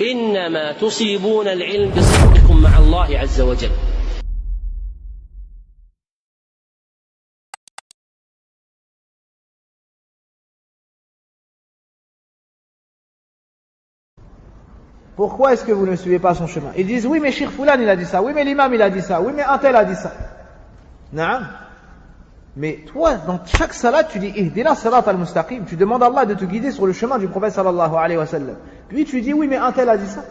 إنما تصيبون العلم بصدقكم مع الله عز وجل. Pourquoi est-ce que vous ne suivez pas son chemin? Ils disent oui mais Cheikh Foulan il a dit ça, oui mais l'imam il a dit ça, oui mais un tel a dit ça. Naam. Mais toi dans chaque salat tu dis ihdina sirat al-mustaqim, tu demandes à Allah de te guider sur le chemin du prophète sallallahu alayhi wa sallam. Puis tu dis oui mais un tel a dit ça.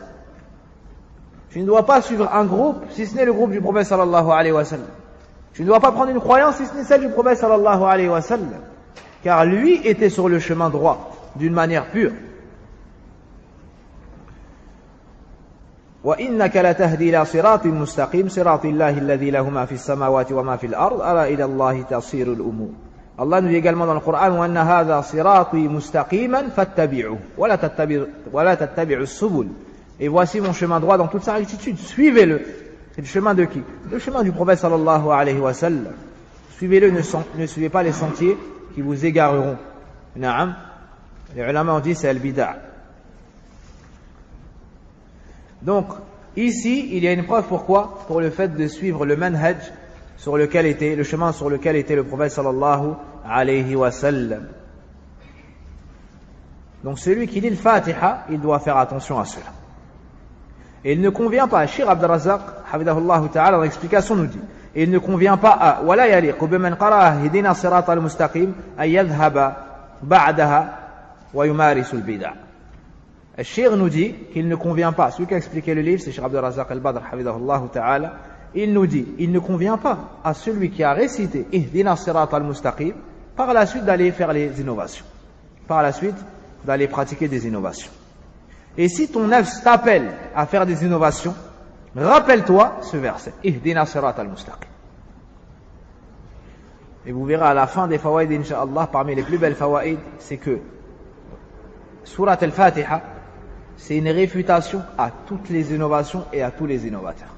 Tu ne dois pas suivre un groupe si ce n'est le groupe du prophète sallallahu alayhi wa sallam. Tu ne dois pas prendre une croyance si ce n'est celle du prophète sallallahu alayhi wa sallam. Car lui était sur le chemin droit d'une manière pure. وَإِنَّكَ لَتَهْدِي إِلَى صِرَاطٍ مُسْتَقِيمٍ صِرَاطِ اللَّهِ الَّذِي لَهُ مَا فِي السَّمَاوَاتِ وَمَا فِي الْأَرْضِ أَلَا إِلَى اللَّهِ تَصِيرُ الْأُمُورُ. Allah nous dit également dans le Coran وَأَنَّ هَذَا صِرَاطِي مُسْتَقِيمًا فَاتَّبِعُوهُ وَلَا تَتَّبِعُوا السُّبُلَ. Et voici mon chemin droit dans toute sa rectitude, suivez-le. C'est le chemin de qui? Le chemin du prophète sallallahu alayhi wa sallam. Suivez-le, ne suivez pas les sentiers qui vous égareront. Naam. Les ulama ont dit c'est al-bid'a. Donc, ici, il y a une preuve pourquoi? Pour le fait de suivre le manhaj sur lequel était, le chemin sur lequel était le prophète sallallahu alayhi wa sallam. Donc, celui qui lit le Fatiha, il doit faire attention à cela. Et il ne convient pas, Cheikh Abd al-Razzaq, hafidahullah ta'ala, dans l'explication nous dit, il ne convient pas à, ولا يليق بمن قرأ اهدنا الصراط المستقيم أن يذهب بعدها ويمارس البدع. Le Cheikh nous dit qu'il ne convient pas, celui qui a expliqué le livre, c'est Cheikh Abd al-Razzaq al-Badr, hafidahullah ta'ala, il nous dit, il ne convient pas à celui qui a récité ihdina sirat al-mustaqim, par la suite d'aller faire les innovations. Par la suite d'aller pratiquer des innovations. Et si ton nafs t'appelle à faire des innovations, rappelle-toi ce verset. Ihdina sirat al-mustaqim. Et vous verrez à la fin des fawaïd, incha'Allah, parmi les plus belles fawaïd, c'est que Surat al-Fatiha, c'est une réfutation à toutes les innovations et à tous les innovateurs.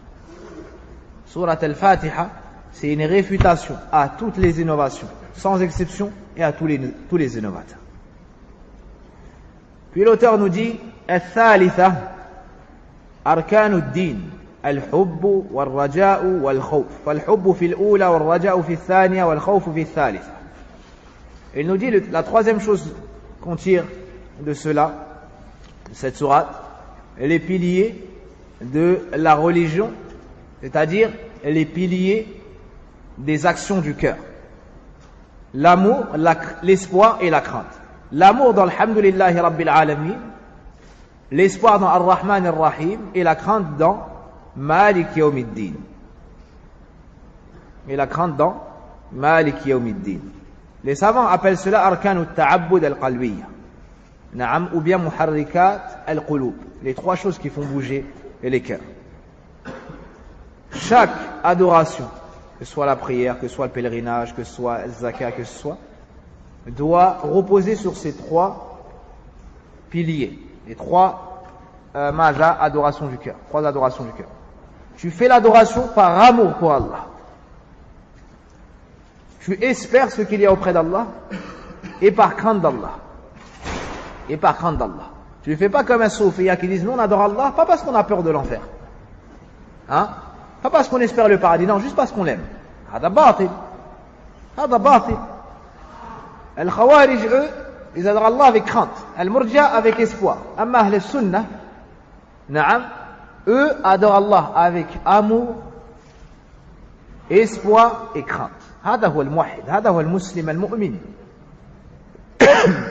Surat al-Fatiha, c'est une réfutation à toutes les innovations, sans exception, et à tous les innovateurs. Puis l'auteur nous dit الثالثة أركان الدين الحب والرجاء والخوف فالحب في الأولى والرجاء في الثانية والخوف في الثالثة. Il nous dit la troisième chose qu'on tire de cela, de cette sourate, les piliers de la religion, c'est-à-dire les piliers des actions du cœur. L'amour, l'espoir et la crainte. L'amour dans Alhamdulillahi Rabbil Alamin, l'espoir dans Ar-Rahman Ar-Rahim et la crainte dans Malik Yawmiddin. Et la crainte dans Malik Yawmiddin. Les savants appellent cela Arkanu Ta'abbud Al-Qalbiyya. Na'am, ou bien Muharrikat Al-Qulub. Les trois choses qui font bouger les cœurs. Chaque adoration, que ce soit la prière, que ce soit le pèlerinage, que ce soit le zakat, que ce soit, doit reposer sur ces trois piliers. Les trois adorations du cœur. Trois adorations du cœur. Tu fais l'adoration par amour pour Allah. Tu espères ce qu'il y a auprès d'Allah et par crainte d'Allah. Et par crainte d'Allah. Tu ne fais pas comme un soufia qui disent nous on adore Allah, pas parce qu'on a peur de l'enfer. Hein? Pas parce qu'on espère le paradis, non, juste parce qu'on l'aime. Hada batil. Hada batil. Al-Khawarij, eux, ils adorent Allah avec crainte. Al-Murja avec espoir. Amma Ahl al-Sunnah, na'am, eux adorent Allah avec amour, espoir et crainte. Hada huwa al-muwahhid, hada huwa al-muslim al-mu'min.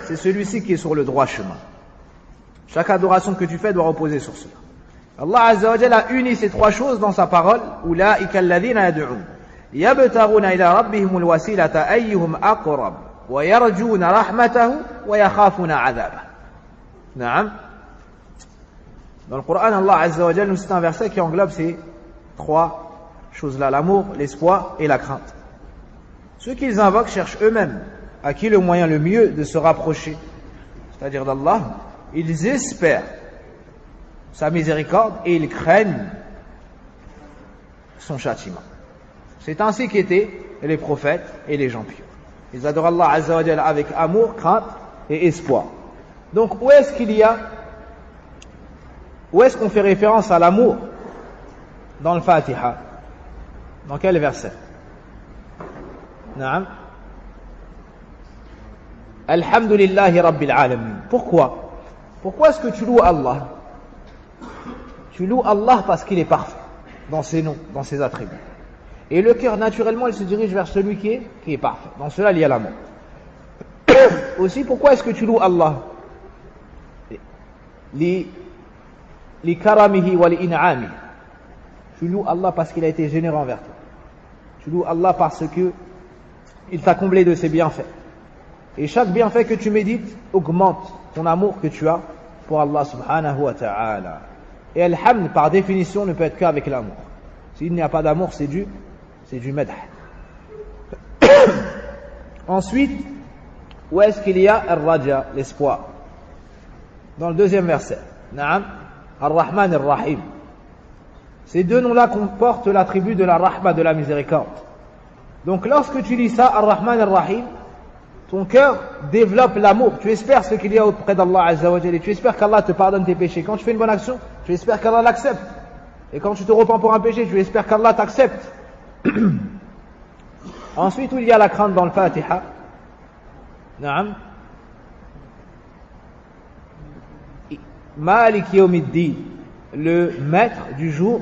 C'est celui-ci qui est sur le droit chemin. Chaque adoration que tu fais doit reposer sur cela. Allah Azza wa Jalla a uni ces trois choses dans sa parole. Ulaika alladhina yad'un yabtaghuna ila rabbihim al-wasilata ayyuhum aqrab wa yarjuna rahmatahu wa yakhafuna 'adhabah. Naam. Dans le Coran, Allah Azza wa Jalla nous cite un verset qui englobe ces trois choses-là, l'amour, l'espoir et la crainte. Ceux qu'ils invoquent cherchent eux-mêmes à qui le moyen le mieux de se rapprocher, c'est-à-dire d'Allah. Ils espèrent sa miséricorde et ils craignent son châtiment. C'est ainsi qu'étaient les prophètes et les gens pieux. Ils adorent Allah Azza wa Jalla avec amour, crainte et espoir. Donc où est-ce qu'il y a où est-ce qu'on fait référence à l'amour dans le Fatiha? Dans quel verset? Naam. Alhamdulillahi Rabbil Alamin. Pourquoi? Pourquoi est-ce que tu loues Allah? Tu loues Allah parce qu'il est parfait dans ses noms, dans ses attributs. Et le cœur, naturellement, il se dirige vers celui qui est parfait. Dans cela, il y a l'amour. Aussi, pourquoi est-ce que tu loues Allah? Li karamihi wa li in'amihi. Tu loues Allah parce qu'il a été généreux envers toi. Tu loues Allah parce que il t'a comblé de ses bienfaits. Et chaque bienfait que tu médites augmente ton amour que tu as pour Allah subhanahu wa ta'ala. Et al-hamd, par définition, ne peut être qu'avec l'amour. S'il n'y a pas d'amour, c'est du madh. Ensuite, où est-ce qu'il y a al-raja, l'espoir? Dans le deuxième verset. Naam, ar-Rahman ar-Rahim. Ces deux noms-là comportent l'attribut de la rahma, de la miséricorde. Donc lorsque tu lis ça, ar-Rahman ar-Rahim, ton cœur développe l'amour. Tu espères ce qu'il y a auprès d'Allah Azza wa Jalla. Tu espères qu'Allah te pardonne tes péchés. Quand tu fais une bonne action, tu espères qu'Allah l'accepte. Et quand tu te repens pour un péché, tu espères qu'Allah t'accepte. Ensuite, où il y a la crainte dans le Fatiha? Naam. Malik Yawmiddin, le maître du jour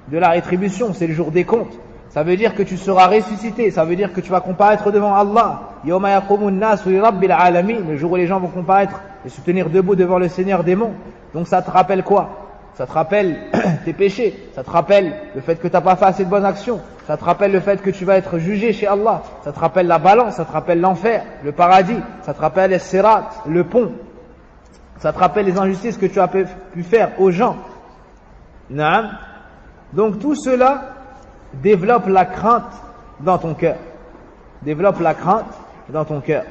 de la rétribution, c'est le jour des comptes. Ça veut dire que tu seras ressuscité, ça veut dire que tu vas comparaître devant Allah. Yawma yaqumun nasu li rabbil alamin, le jour où les gens vont comparaître et se tenir debout devant le Seigneur des mondes. Donc ça te rappelle quoi? Ça te rappelle tes péchés, ça te rappelle le fait que tu n'as pas fait assez de bonnes actions, ça te rappelle le fait que tu vas être jugé chez Allah, ça te rappelle la balance, ça te rappelle l'enfer, le paradis, ça te rappelle les sirat, le pont, ça te rappelle les injustices que tu as pu faire aux gens. Naam. Donc tout cela développe la crainte dans ton cœur. Développe la crainte dans ton cœur.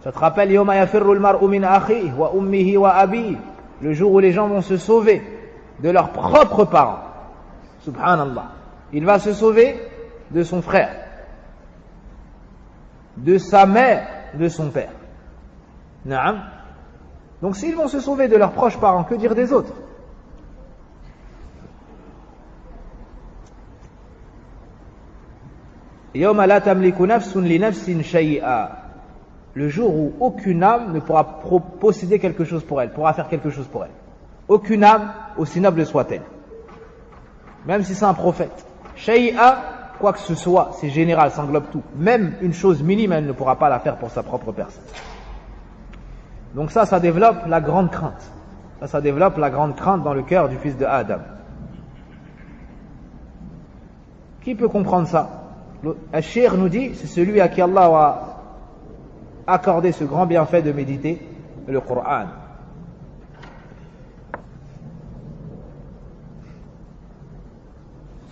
Ça te rappelle yawma yafirru al-mar'u min akhihi wa ummihi wa abihi, le jour où les gens vont se sauver de leurs propres parents. Subhanallah. Il va se sauver de son frère, de sa mère, de son père. Naam. Donc s'ils vont se sauver de leurs proches parents, que dire des autres? Yawma la tamliku nafsun li nafsin shay'a, le jour où aucune âme ne pourra posséder quelque chose pour elle, pourra faire quelque chose pour elle. Aucune âme, aussi noble soit-elle, même si c'est un prophète. Shay'a, quoi que ce soit, c'est général, ça englobe tout. Même une chose minime, elle ne pourra pas la faire pour sa propre personne. Donc ça développe la grande crainte. Ça développe la grande crainte dans le cœur du fils de Adam. Qui peut comprendre ça? Al-Shir nous dit, c'est celui à qui Allah a accordé ce grand bienfait de méditer le Coran.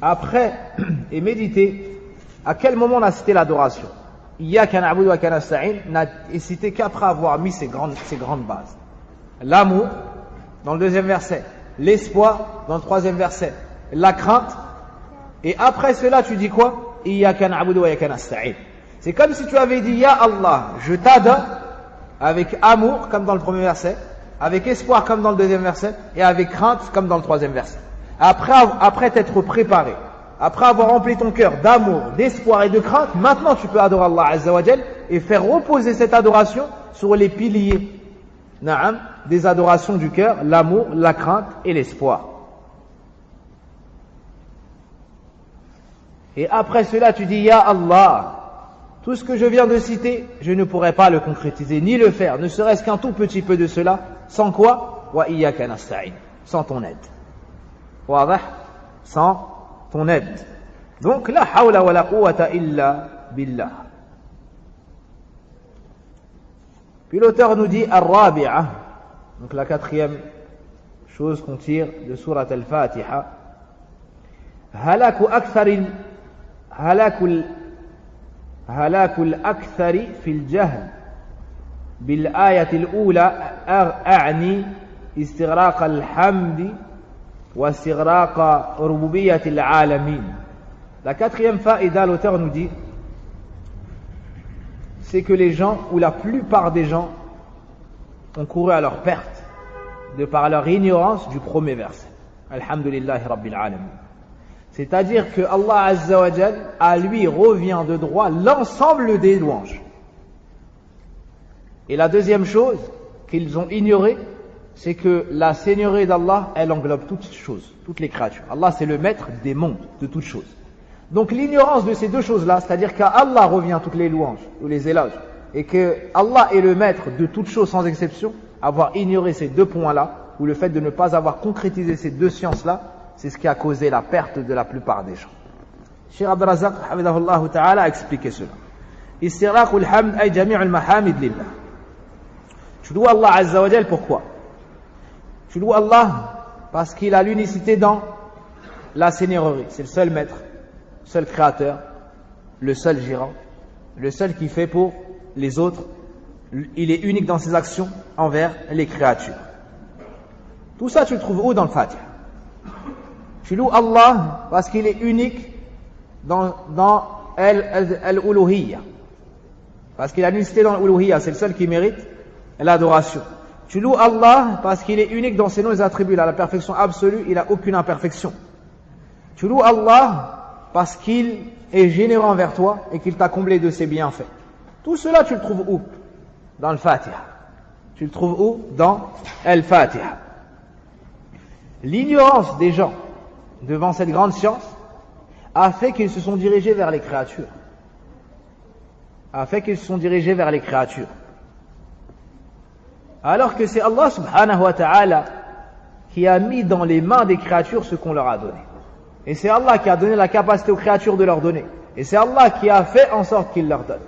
Après, et méditer, à quel moment on a cité l'adoration? Iyyaka na'budu wa iyyaka nasta'in n'a été cité qu'après avoir mis ces grandes bases. L'amour, dans le deuxième verset. L'espoir, dans le troisième verset. La crainte. Et après cela, tu dis quoi? Iyyaka na'budu wa iyyaka nasta'in. C'est comme si tu avais dit Ya Allah, je t'adore, avec amour, comme dans le premier verset, avec espoir, comme dans le deuxième verset, et avec crainte, comme dans le troisième verset. Après t'être préparé, après avoir rempli ton cœur d'amour, d'espoir et de crainte, maintenant tu peux adorer Allah Azza wa Jal et faire reposer cette adoration sur les piliers, na'am, des adorations du cœur, l'amour, la crainte et l'espoir. Et après cela, tu dis, Ya Allah, tout ce que je viens de citer, je ne pourrais pas le concrétiser, ni le faire, ne serait-ce qu'un tout petit peu de cela, sans quoi? Wa iyyaka nasta'in, sans ton aide. Wadah? Sans ton aide. Donc, la hawla wa la quwwata illa billah. Puis l'auteur nous dit, Ar-Rabi'a, donc la quatrième chose qu'on tire de Surat Al-Fatiha, هلاك الأكثر في الجهل بالآية الأولى أعني استغراق الحمد واستغراق ربوبية العالمين. La quatrième faïda, l'auteur nous dit, c'est que les gens, ou la plupart des gens, ont couru à leur perte de par leur ignorance du premier verset. Alhamdulillahi Rabbil Alamin. C'est-à-dire que Allah Azza wa Jal, à lui revient de droit l'ensemble des louanges. Et la deuxième chose qu'ils ont ignorée, c'est que la seigneurie d'Allah, elle englobe toutes choses, toutes les créatures. Allah, c'est le maître des mondes, de toutes choses. Donc l'ignorance de ces deux choses-là, c'est-à-dire qu'à Allah revient toutes les louanges ou les éloges, et que Allah est le maître de toutes choses sans exception, avoir ignoré ces deux points-là, ou le fait de ne pas avoir concrétisé ces deux sciences-là, c'est ce qui a causé la perte de la plupart des gens. Cheikh Abd al-Razzaq, hafidahullah ta'ala, a expliqué cela. Istiraqul hamd ay jami'ul mahamid lillah. Tu loues Allah Azza wa Jal, pourquoi? Tu loues Allah parce qu'il a l'unicité dans la seigneurie. C'est le seul maître, le seul créateur, le seul gérant, le seul qui fait pour les autres. Il est unique dans ses actions envers les créatures. Tout ça, tu le trouves où dans le Fatiha? Tu loues Allah parce qu'il est unique dans al-uluhiyya. Parce qu'il a l'unicité dans l'uluhiyya, c'est le seul qui mérite l'adoration. Tu loues Allah parce qu'il est unique dans ses noms et attributs. Il a la perfection absolue, il n'a aucune imperfection. Tu loues Allah parce qu'il est généreux envers toi et qu'il t'a comblé de ses bienfaits. Tout cela, tu le trouves où? Dans le Fatiha. Tu le trouves où? Dans Al-Fatiha. L'ignorance des gens devant cette grande science a fait qu'ils se sont dirigés vers les créatures. Alors que c'est Allah subhanahu wa ta'ala qui a mis dans les mains des créatures ce qu'on leur a donné. Et c'est Allah qui a donné la capacité aux créatures de leur donner. Et c'est Allah qui a fait en sorte qu'ils leur donnent.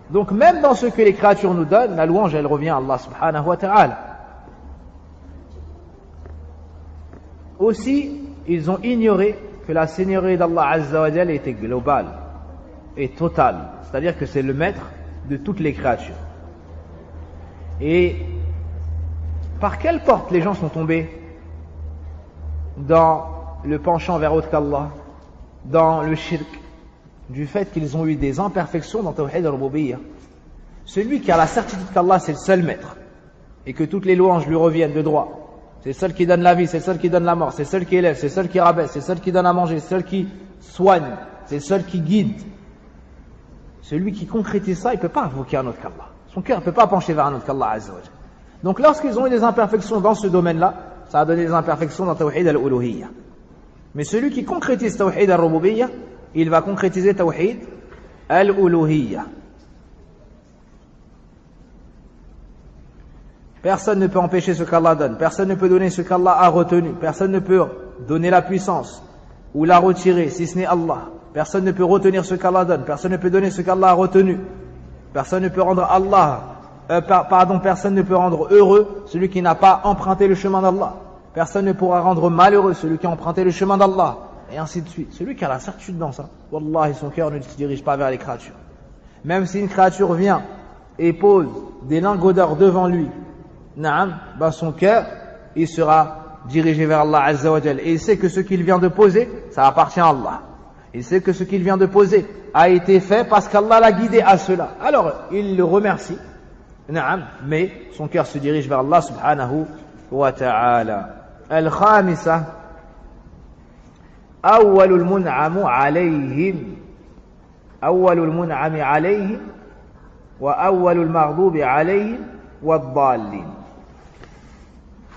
Donc même dans ce que les créatures nous donnent, la louange elle revient à Allah subhanahu wa ta'ala. Aussi, ils ont ignoré que la seigneurie d'Allah Azza wa Jal était globale et totale. C'est-à-dire que c'est le maître de toutes les créatures. Et par quelle porte les gens sont tombés dans le penchant vers autre qu'Allah, dans le shirk, du fait qu'ils ont eu des imperfections dans Tawhid al-Rububiyyah. Celui qui a la certitude qu'Allah c'est le seul maître et que toutes les louanges lui reviennent de droit. C'est le seul qui donne la vie, c'est le seul qui donne la mort, c'est le seul qui élève, c'est le seul qui rabaisse, c'est le seul qui donne à manger, c'est le seul qui soigne, c'est le seul qui guide. Celui qui concrétise ça, il ne peut pas invoquer un autre qu'Allah. Son cœur ne peut pas pencher vers un autre qu'Allah Azza wa Jalla. Donc lorsqu'ils ont eu des imperfections dans ce domaine-là, ça a donné des imperfections dans Tawhid al-Uluhiyya. Mais celui qui concrétise Tawhid al-Rububiyyah, il va concrétiser Tawhid al-Uluhiyya. Personne ne peut empêcher ce qu'Allah donne. Personne ne peut donner ce qu'Allah a retenu. Personne ne peut donner la puissance ou la retirer si ce n'est Allah. Personne ne peut retenir ce qu'Allah donne. Personne ne peut donner ce qu'Allah a retenu. Personne ne peut rendre personne ne peut rendre heureux celui qui n'a pas emprunté le chemin d'Allah. Personne ne pourra rendre malheureux celui qui a emprunté le chemin d'Allah. Et ainsi de suite. Celui qui a la certitude dans ça, Wallahi, son cœur ne se dirige pas vers les créatures. Même si une créature vient et pose des lingots d'or devant lui, son cœur, il sera dirigé vers Allah Azza wa Jal. Et il sait que ce qu'il vient de poser, ça appartient à Allah. Il sait que ce qu'il vient de poser a été fait parce qu'Allah l'a guidé à cela. Alors, il le remercie. Mais son cœur se dirige vers Allah subhanahu wa ta'ala. Al-Khamisa, awwalul mun'amu alayhim. Awwalul mun'ami alayhim. Wa awwalul maghdubi alayhim. Wa ad-dallin.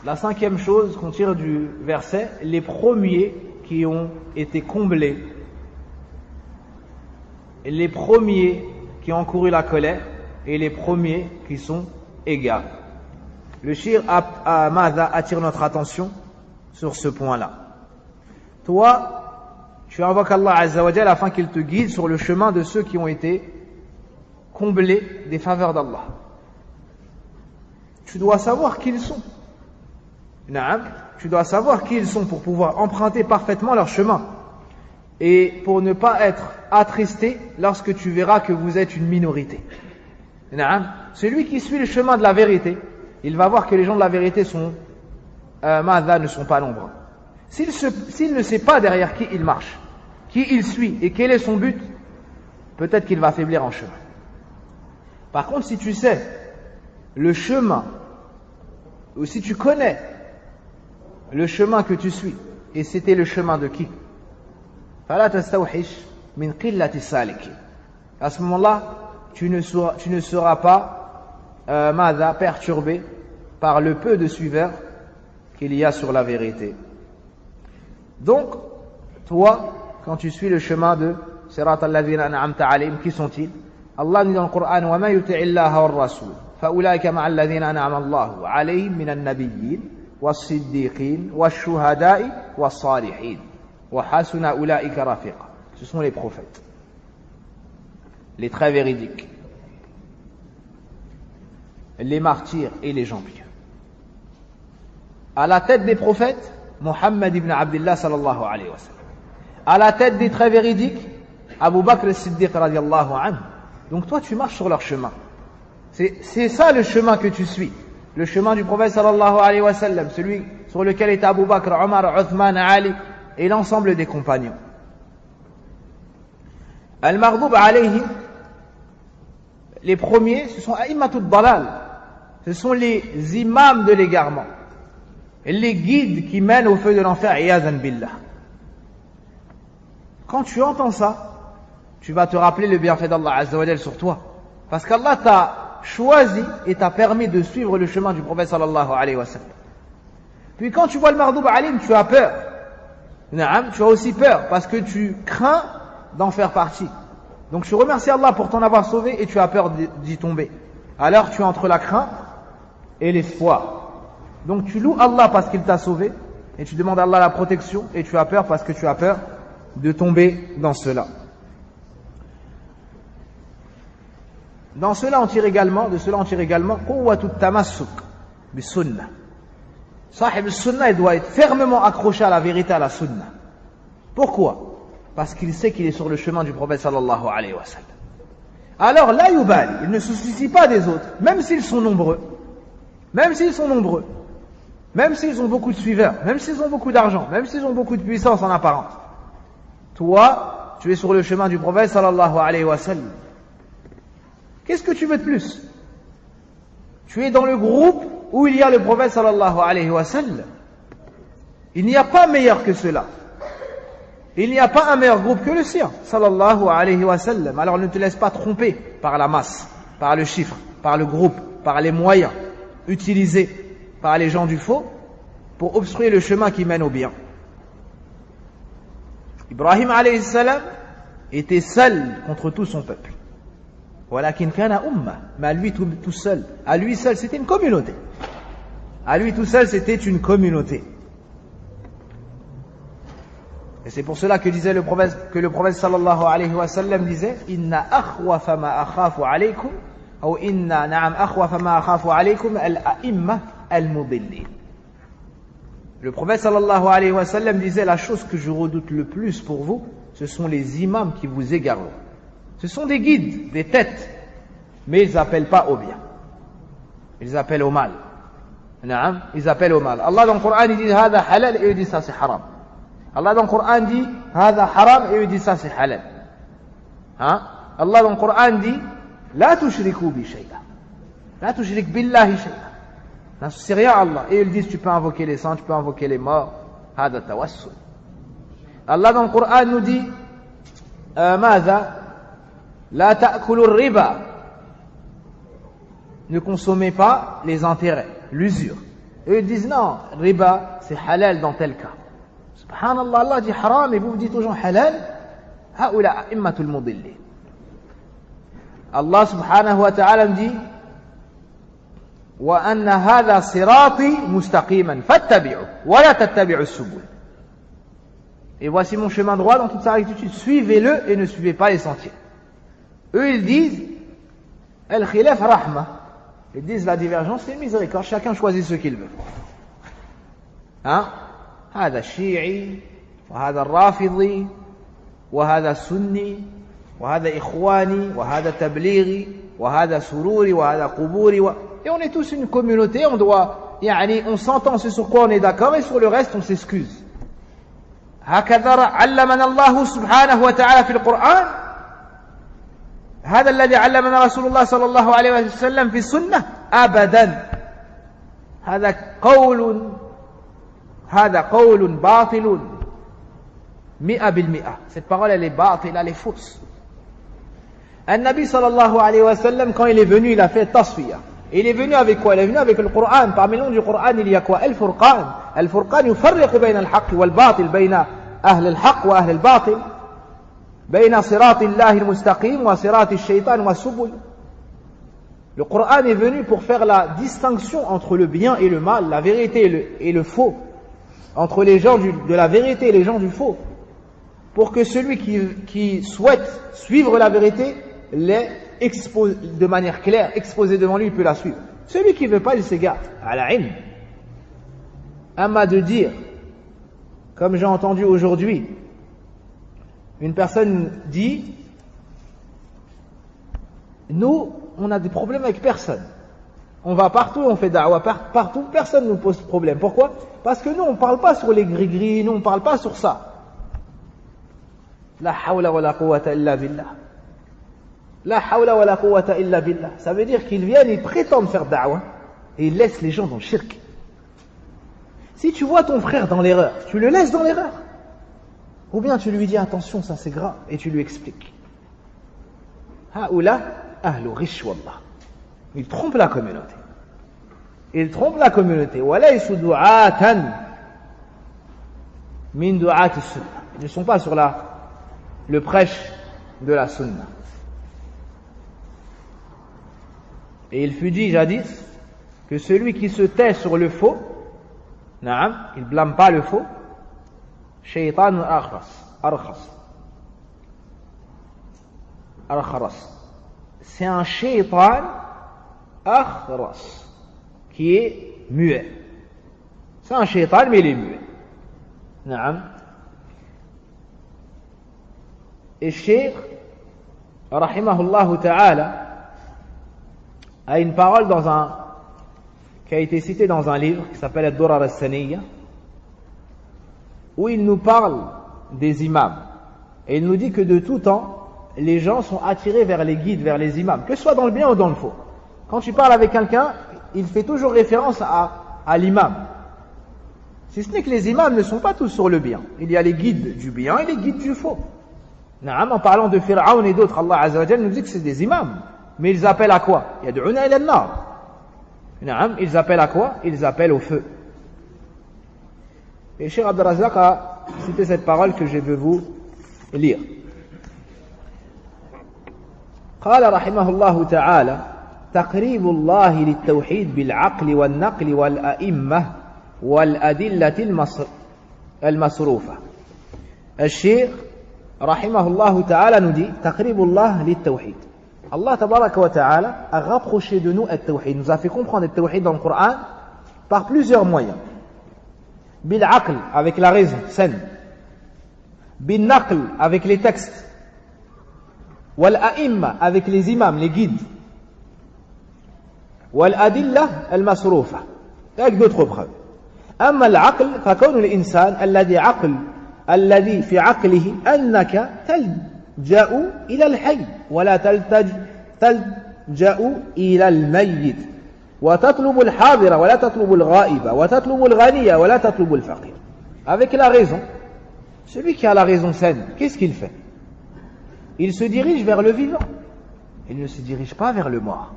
La cinquième chose qu'on tire du verset, les premiers qui ont été comblés, les premiers qui ont encouru la colère et les premiers qui sont égarés. Le shir attire notre attention sur ce point-là. Toi, tu invoques Allah Azza wa Jalla afin qu'il te guide sur le chemin de ceux qui ont été comblés des faveurs d'Allah. Tu dois savoir qui ils sont. Tu dois savoir qui ils sont pour pouvoir emprunter parfaitement leur chemin et pour ne pas être attristé lorsque tu verras que vous êtes une minorité. Celui qui suit le chemin de la vérité, il va voir que les gens de la vérité sont ne sont pas nombreux. S'il ne sait pas derrière qui il marche, qui il suit et quel est son but, peut-être qu'il va faiblir en chemin. Par contre, si tu sais le chemin ou si tu connais le chemin que tu suis, et c'était le chemin de qui? فلا تستوحش من قلة السالكين. À ce moment-là, tu ne seras pas perturbé par le peu de suiveurs qu'il y a sur la vérité. Donc, toi, quand tu suis le chemin de Sirat al-Ladhina an'amta alayhim, qui sont-ils? Allah dit dans le Coran: وَمَا يُطِعِ اللَّهَ وَالرَّسُولَ فَأُولَٰئِكَ مَعَ الَّذِينَ أَنْعَمَ اللَّهُ عَلَيْهِم مِّنَ النَّبِيِّينَ وَالصِّدِّيقِينَ وَالشُّهَدَاءِ وَالصَّالِحِينَ وَحَسُنَ أُولَٰئِكَ رَفِيقًا. Ce sont les prophètes, les très véridiques, les martyrs et les gens pieux. À la tête des prophètes, Muhammad ibn Abdullah sallallahu alayhi wa sallam. À la tête des très véridiques, Abu Bakr as-Siddiq radiallahu anhu. Donc toi, tu marches sur leur chemin. C'est ça le chemin que tu suis. Le chemin du prophète sallallahu alayhi wa sallam, celui sur lequel était Abu Bakr, Omar, Uthman, Ali et l'ensemble des compagnons. Al-Maghdub alayhim, les premiers, ce sont A'immatud Dalal. Ce sont les imams de l'égarement, les guides qui mènent au feu de l'enfer, iyazan billah. Quand tu entends ça, tu vas te rappeler le bienfait d'Allah Azza wa Jal sur toi. Parce qu'Allah t'a choisi et t'a permis de suivre le chemin du prophète sallallahu alayhi wa sallam. Puis quand tu vois le Maghdub alayhim, tu as peur. Naam, tu as aussi peur parce que tu crains d'en faire partie. Donc tu remercies Allah pour t'en avoir sauvé et tu as peur d'y tomber. Alors tu es entre la crainte et l'espoir. Donc tu loues Allah parce qu'il t'a sauvé et tu demandes à Allah la protection et tu as peur parce que tu as peur de tomber dans cela. De cela on tire également quwwatut tamassuk bis sunnah. Sahib al-sunnah, il doit être fermement accroché à la vérité, à la sunnah. Pourquoi? Parce qu'il sait qu'il est sur le chemin du prophète sallallahu alayhi wa sallam. Alors la yubali, il ne se soucie pas des autres, même s'ils sont nombreux, même s'ils ont beaucoup de suiveurs, même s'ils ont beaucoup d'argent, même s'ils ont beaucoup de puissance en apparence. Toi, tu es sur le chemin du prophète sallallahu alayhi wa sallam. Qu'est-ce que tu veux de plus? Tu es dans le groupe où il y a le prophète sallallahu alayhi wa sallam. Il n'y a pas meilleur que cela. Il n'y a pas un meilleur groupe que le sien, sallallahu alayhi wa sallam. Alors ne te laisse pas tromper par la masse, par le chiffre, par le groupe, par les moyens utilisés par les gens du faux pour obstruer le chemin qui mène au bien. Ibrahim alayhi salam était seul contre tout son peuple. Walakin kana umma, mais à lui tout seul, à lui seul c'était une communauté. À lui tout seul c'était une communauté. Et c'est pour cela que le prophète sallallahu alayhi wa sallam disait: Inna akhwafa ma akhafu alaykum, ou inna na'am akhwafa ma akhafu alaykum al-a'imma al-mudillin. Le prophète sallallahu alayhi wa sallam disait: la chose que je redoute le plus pour vous, ce sont les imams qui vous égarent. Ce sont des guides, des têtes, mais ils n'appellent pas au bien. Ils appellent au mal. Naam, ils appellent au mal. Allah dans le Coran il dit hada halal et il dit ça c'est haram. Allah dans le Coran dit hada haram et il dit ça c'est halal. Hein? Allah dans le Coran dit la tushriku bi shay'a. La tushrik billahi shay'a. N'associe rien à Allah. Et ils disent tu peux invoquer les saints, tu peux invoquer les morts. Hada tawassul. Allah dans le Coran nous dit ماذا La ta'kulur riba. Ne consommez pas les intérêts, l'usure. Eux ils disent non, riba c'est halal dans tel cas. Subhanallah, Allah dit haram et vous dites aux gens halal. Haoula a'immatul mudillin. Allah subhanahu wa ta'ala dit wa anna hadha sirati mustaqiman fattabi'u wa la tattabi'u as-subul. Et voici mon chemin droit dans toute sa rectitude, suivez-le et ne suivez pas les sentiers. Eux ils disent al-khilaf rahma. Ils disent la divergence c'est miséricorde, chacun choisit ce qu'il veut. Hein? هذا الشيعي وهذا الرافضي وهذا السني وهذا إخواني وهذا تبليغي وهذا سروري وهذا قبوري Et on est tous une communauté, on doit on s'entend sur quoi on est d'accord et sur le reste on s'excuse. هكذا علمنا الله سبحانه وتعالى في القرآن. هذا الذي علمنا رسول الله صلى الله عليه وسلم في السنة أبدا. هذا قول باطل 100%. Cette parole elle est batil, elle est fausse. An-Nabi sallallahu alayhi wa sallam, quand il est venu, il a fait tasfiya. Il est venu avec quoi? Il est venu avec le Coran. Parmi les noms du Coran, il y a quoi? Al-Furqan. Al-Furqan يفرق بين الحق والباطل, بين أهل الحق وأهل الباطل, بين صراط الله المستقيم وصراط الشيطان والسبل. Le Coran est venu pour faire la distinction entre le bien et le mal, la vérité et le faux, entre les gens de la vérité et les gens du faux, pour que celui qui souhaite suivre la vérité l'ait exposé de manière claire, exposé devant lui, il peut la suivre. Celui qui ne veut pas, il s'égare. Ala ilm. Amma de dire, comme j'ai entendu aujourd'hui, une personne dit, nous, on a des problèmes avec personne. On va partout, on fait da'wah, partout, personne ne nous pose problème. Pourquoi? Parce que nous, on ne parle pas sur les gris-gris, nous, on ne parle pas sur ça. La hawla wa la quwwata illa billah. La hawla wa la quwwata illa billah. Ça veut dire qu'ils viennent, ils prétendent faire da'wah, et ils laissent les gens dans le shirk. Si tu vois ton frère dans l'erreur, tu le laisses dans l'erreur. Ou bien tu lui dis, attention, ça c'est grave, et tu lui expliques. Haoula ahlu rish wallah. Ils trompent la communauté. Ils trompent la communauté. Walaysu du'atan min du'ati sunnah. Ils ne sont pas sur le prêche de la sunna. Et il fut dit jadis que celui qui se tait sur le faux, na'am, il ne blâme pas le faux, shaytan arkhas. C'est un shaytan akhras qui est muet. C'est un shaytan mais il est muet. Na'am. Et Cheikh rahimahullah ta'ala a une parole qui a été citée dans un livre qui s'appelle Ad-Durar as-Saniyya, où il nous parle des imams. Et il nous dit que de tout temps, les gens sont attirés vers les guides, vers les imams, que ce soit dans le bien ou dans le faux. Quand tu parles avec quelqu'un, il fait toujours référence à l'imam. Si ce n'est que les imams ne sont pas tous sur le bien. Il y a les guides du bien et les guides du faux. En parlant de Fir'aun et d'autres, Allah Azza wa Jalla nous dit que c'est des imams. Mais ils appellent à quoi? Yad'una ila an-nar. Ils appellent à quoi? Ils appellent au feu. Et Cheikh Abd al-Razzaq a cité cette parole que je veux vous lire. قال رحمه الله تعالى تقريب الله للتوحيد بالعقل والنقل والأئمة والأدلة المصروفة. الشيخ رحمه الله تعالى nous dit تقريب الله للتوحيد. Allah tabaraka wa ta'ala a rapproché de nous al-tawhid, nous a fait comprendre le tawhid dans le Coran par plusieurs moyens. Bil aql, avec la raison saine. Bil naql, avec les textes. Wal a'imma, avec les imams, les guides. Wal adilla al-masrufa, avec d'autres preuves. Amma al-aql, فكون الإنسان الذي الذي في عقله أنك تلجأ إلى الحي ولا تلجأ إلى الميت وتطلب الحاضر ولا تطلب الغائب وتطلب الغني ولا تطلب الفقير. Avec la raison, celui qui a la raison saine, qu'est-ce qu'il fait? Il se dirige vers le vivant. Il ne se dirige pas vers le mort.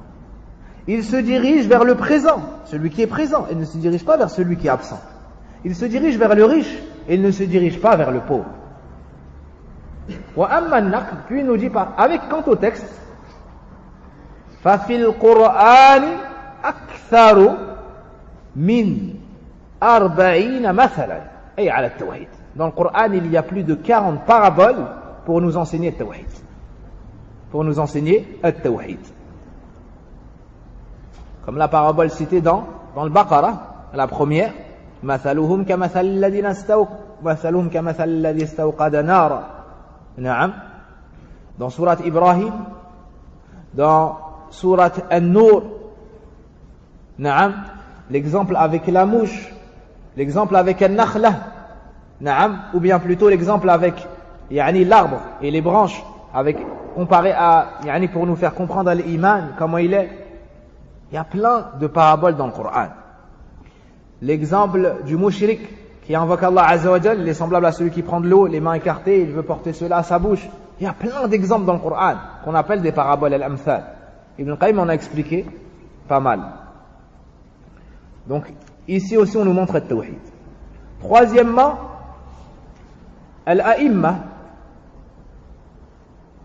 Il se dirige vers le présent, celui qui est présent. Il ne se dirige pas vers celui qui est absent. Il se dirige vers le riche. Il ne se dirige pas vers le pauvre. Puis il nous dit quant au texte, فَفِي الْقُرْآنِ أَكْثَرُ مِنْ 40 مَثَلًا أي على التوحيد. Dans le Coran, il y a plus de 40 paraboles pour nous enseigner le tawhid. Pour nous enseigner le tawhid. Comme la parabole citée dans le Baqarah, la première, مثلهم كمثل الذي استوقد نارا. نعم. Dans sourate Ibrahim, dans sourate An-Nur. نعم. L'exemple avec la mouche, l'exemple avec An-Nakhla. نعم. Ou bien plutôt l'exemple avec l'arbre et les branches, comparé à pour nous faire comprendre l'iman, comment il est. Il y a plein de paraboles dans le Coran l'exemple du mushrik qui invoque Allah Azza wa Jal, il est semblable à celui qui prend de l'eau, les mains écartées, il veut porter cela à sa bouche. Il y a plein d'exemples dans le Coran qu'on appelle des paraboles al-amthal. Ibn Qayyim en a expliqué pas mal. Donc ici aussi on nous montre le tawhid. Troisièmement, al-a'imma,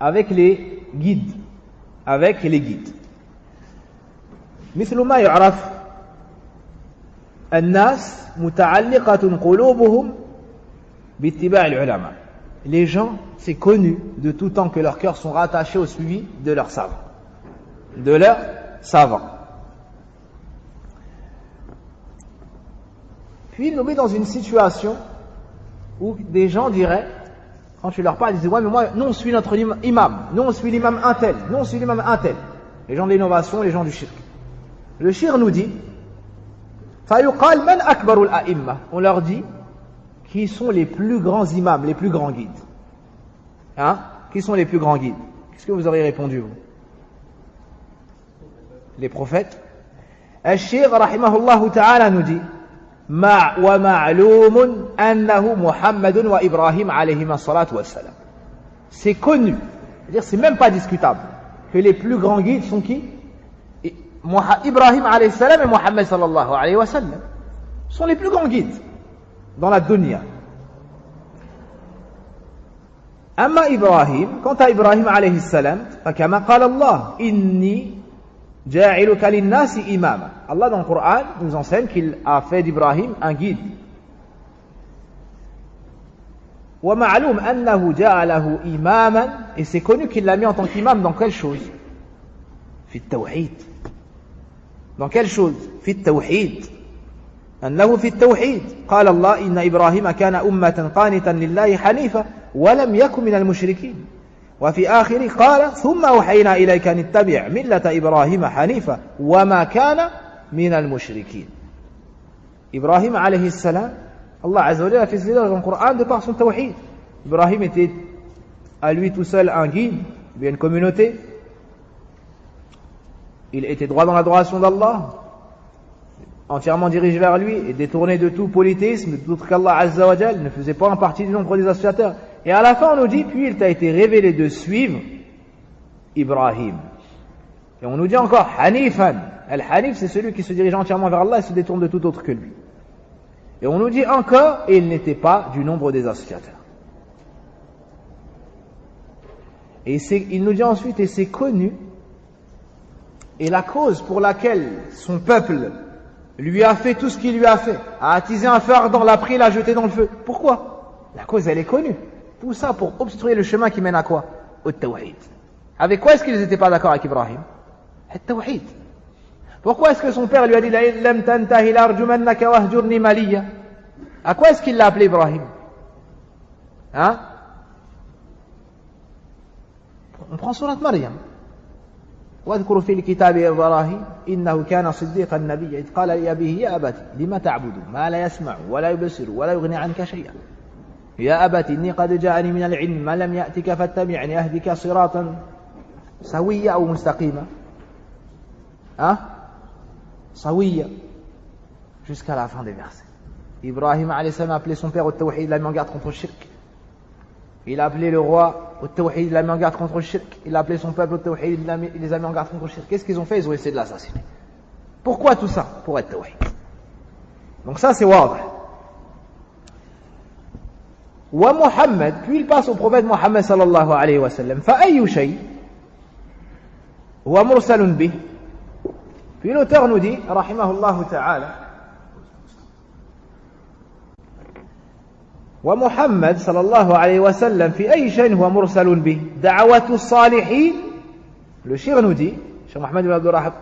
avec les guides, avec les guides. مثل ما يعرف الناس متعلقة قلوبهم باتباع العلماء. Les gens, c'est connu de tout temps que leurs cœurs sont rattachés au suivi de leurs savants. De leurs savants. Puis il nous met dans une situation où des gens diraient, quand tu leur parles, ils disent, ouais, mais moi, nous on suit notre imam, nous on suit l'imam un tel, nous on suit l'imam un tel. Les gens de l'innovation, les gens du shirk. Le shir nous dit, فَيُقَالْ مَنْ أَكْبَرُ الْأَئِمَّةِ. On leur dit, qui sont les plus grands imams, les plus grands guides. Hein? Qui sont les plus grands guides? Qu'est-ce que vous auriez répondu, vous? Les prophètes. Al-Shir, rahimahullah ta'ala, nous dit, وَمَعْلُومٌ أَنَّهُ مُحَمَّدٌ وَإِبْرَاهِمْ عَلَيْهِمَا الصَّلَاةُ وَالسَّلَامُ. C'est connu, c'est-à-dire c'est même pas discutable, que les plus grands guides sont qui? Ibrahim alayhi salam et Mohammed sallallahu alayhi wa sallam sont les plus grands guides dans la dunya. Amma Ibrahim, quant à Ibrahim alayhi salam, فكما قال الله إني جاعلك للناس إماما. Allah dans le Coran nous enseigne qu'il a fait d'Ibrahim un guide. ومعلوم أنه جعله إماما, et c'est connu qu'il l'a mis en tant qu'imam dans quelle chose? في التوحيد. Dans quelle chose? في التوحيد. أنه في التوحيد. قال الله إن إبراهيم كان أمة قانتا لله حنيفا ولم يكن من المشركين. وفي آخره قال ثم أوحينا إليك أن اتبع ملة إبراهيم حنيفا وما كان من المشركين. إبراهيم عليه السلام, Allah Azza wa Jalla a fait cela dans le Coran de par son tawhid. Ibrahim était à lui tout seul un guide, bien une communauté. Il était droit dans l'adoration d'Allah, entièrement dirigé vers lui et détourné de tout polythéisme, d'autre qu'Allah Azza wa Jal, ne faisait pas en partie du nombre des associateurs. Et à la fin on nous dit, puis il t'a été révélé de suivre Ibrahim. Et on nous dit encore, Hanifan. Al-Hanif, c'est celui qui se dirige entièrement vers Allah et se détourne de tout autre que lui. Et on nous dit encore, et il n'était pas du nombre des associateurs. Et il nous dit ensuite, et c'est connu, et la cause pour laquelle son peuple lui a fait tout ce qu'il lui a fait, a attisé un feu ardent, l'a pris, l'a jeté dans le feu. Pourquoi? La cause, elle est connue. Tout ça pour obstruer le chemin qui mène à quoi? Au tawhid. Avec quoi est-ce qu'ils n'étaient pas d'accord avec Ibrahim? Le tawhid. Pourquoi est-ce que son père lui a dit à quoi est-ce qu'il l'a appelé Ibrahim? Hein? On prend surat Maryam. واذكر في الكتاب إبراهيم إنه كان صديقا نبيا إذ قال لأبيه يا أبت لما تعبد ما لا يسمع ولا يبصر ولا يغني عنك شيئا يا أبت إني قد جاءني من العلم ما لم يأتك فاتبعني أهدك صراطا سويا أو مستقيما. سويا jusqu'à la fin des versets. Ibrahim alayhi salam a appelé son père au tawhid, il l'a mis en garde contre le shirk. Il a appelé le roi au tawhid, il l'a mis en garde contre le shirk. Il a appelé son peuple au tawhid, il les a mis en garde contre le shirk. Qu'est-ce qu'ils ont fait? Ils ont essayé de l'assassiner. Pourquoi tout ça? Pour être tawhid. Donc ça c'est wadh. Wa Muhammad, puis il passe au prophète Muhammad sallallahu alayhi wa sallam. Fa ayyu shay huwa mursalun bih. Puis l'auteur nous dit, rahimahullah ta'ala, ومحمد صلى الله عليه وسلم في أي شيء هو مرسل به دعوة الصالحين. Le shir nous dit, Cheikh Mohammed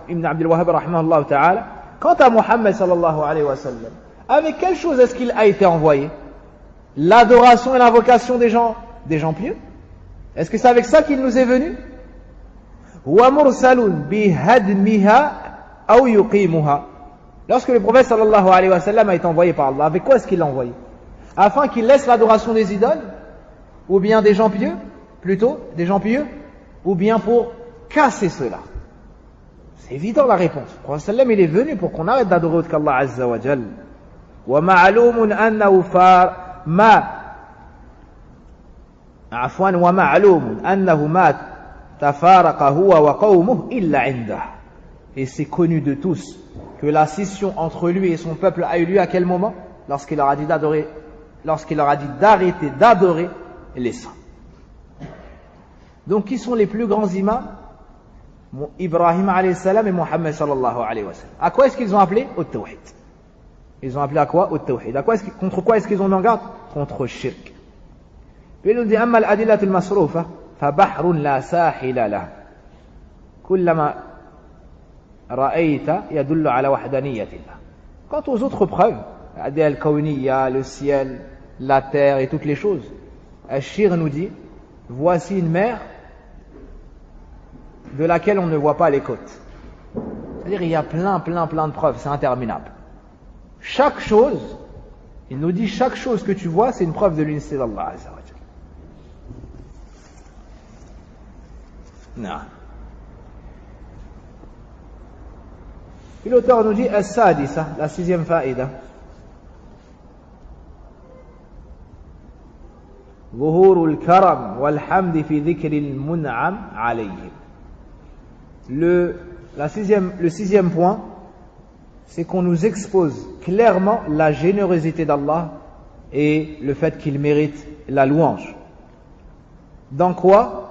ibn Abdul Wahhab rahimahullah ta'ala, quant à Muhammad sallallahu alayhi wa sallam, avec quelle chose est-ce qu'il a été envoyé? L'adoration et l'invocation des gens pieux? Est-ce que c'est avec ça qu'il nous est venu? Huwa mursalun bihadmiha aw yuqimuha. Lorsque le prophète sallallahu alayhi wa sallam a été envoyé par Allah, avec quoi est-ce qu'il l'a envoyé? Afin qu'il laisse l'adoration des idoles, ou bien des gens pieux, plutôt, des gens pieux, ou bien pour casser cela? C'est évident la réponse. Le prophète sallam, il est venu pour qu'on arrête d'adorer autre qu'Allah Azza wa Jal. ومعلوم أنه ما تفارق هو وقومه إلا عنده. Et c'est connu de tous que la scission entre lui et son peuple a eu lieu à quel moment? Lorsqu'il leur a dit d'arrêter d'adorer les saints. Donc qui sont les plus grands imams? Ibrahim alayhi salam et Mohammed sallallahu alayhi wa sallam. À quoi est-ce qu'ils ont appelé? Au tawhid. Ils ont appelé à quoi? Au tawhid. Contre quoi est-ce qu'ils ont mis en garde? Contre le shirk. Puis il nous dit أما الأدلة المصروفة فبحر لا ساحل له كلما رأيت يدل على وحدانية الله. Quant aux autres preuves, al-kawniya, le ciel, la terre et toutes les choses, Al-Shir nous dit, voici une mer de laquelle on ne voit pas les côtes. C'est-à-dire il y a plein de preuves, c'est interminable. Chaque chose, il nous dit chaque chose que tu vois, c'est une preuve de l'unicité d'Allah Azza wa Jalla. Non. Puis l'auteur nous dit As-Sadisa, la sixième faïda. ظهور الكرم والحمد في ذكر المنعم عليهم. Le sixième point, c'est qu'on nous expose clairement la générosité d'Allah et le fait qu'il mérite la louange. Dans quoi?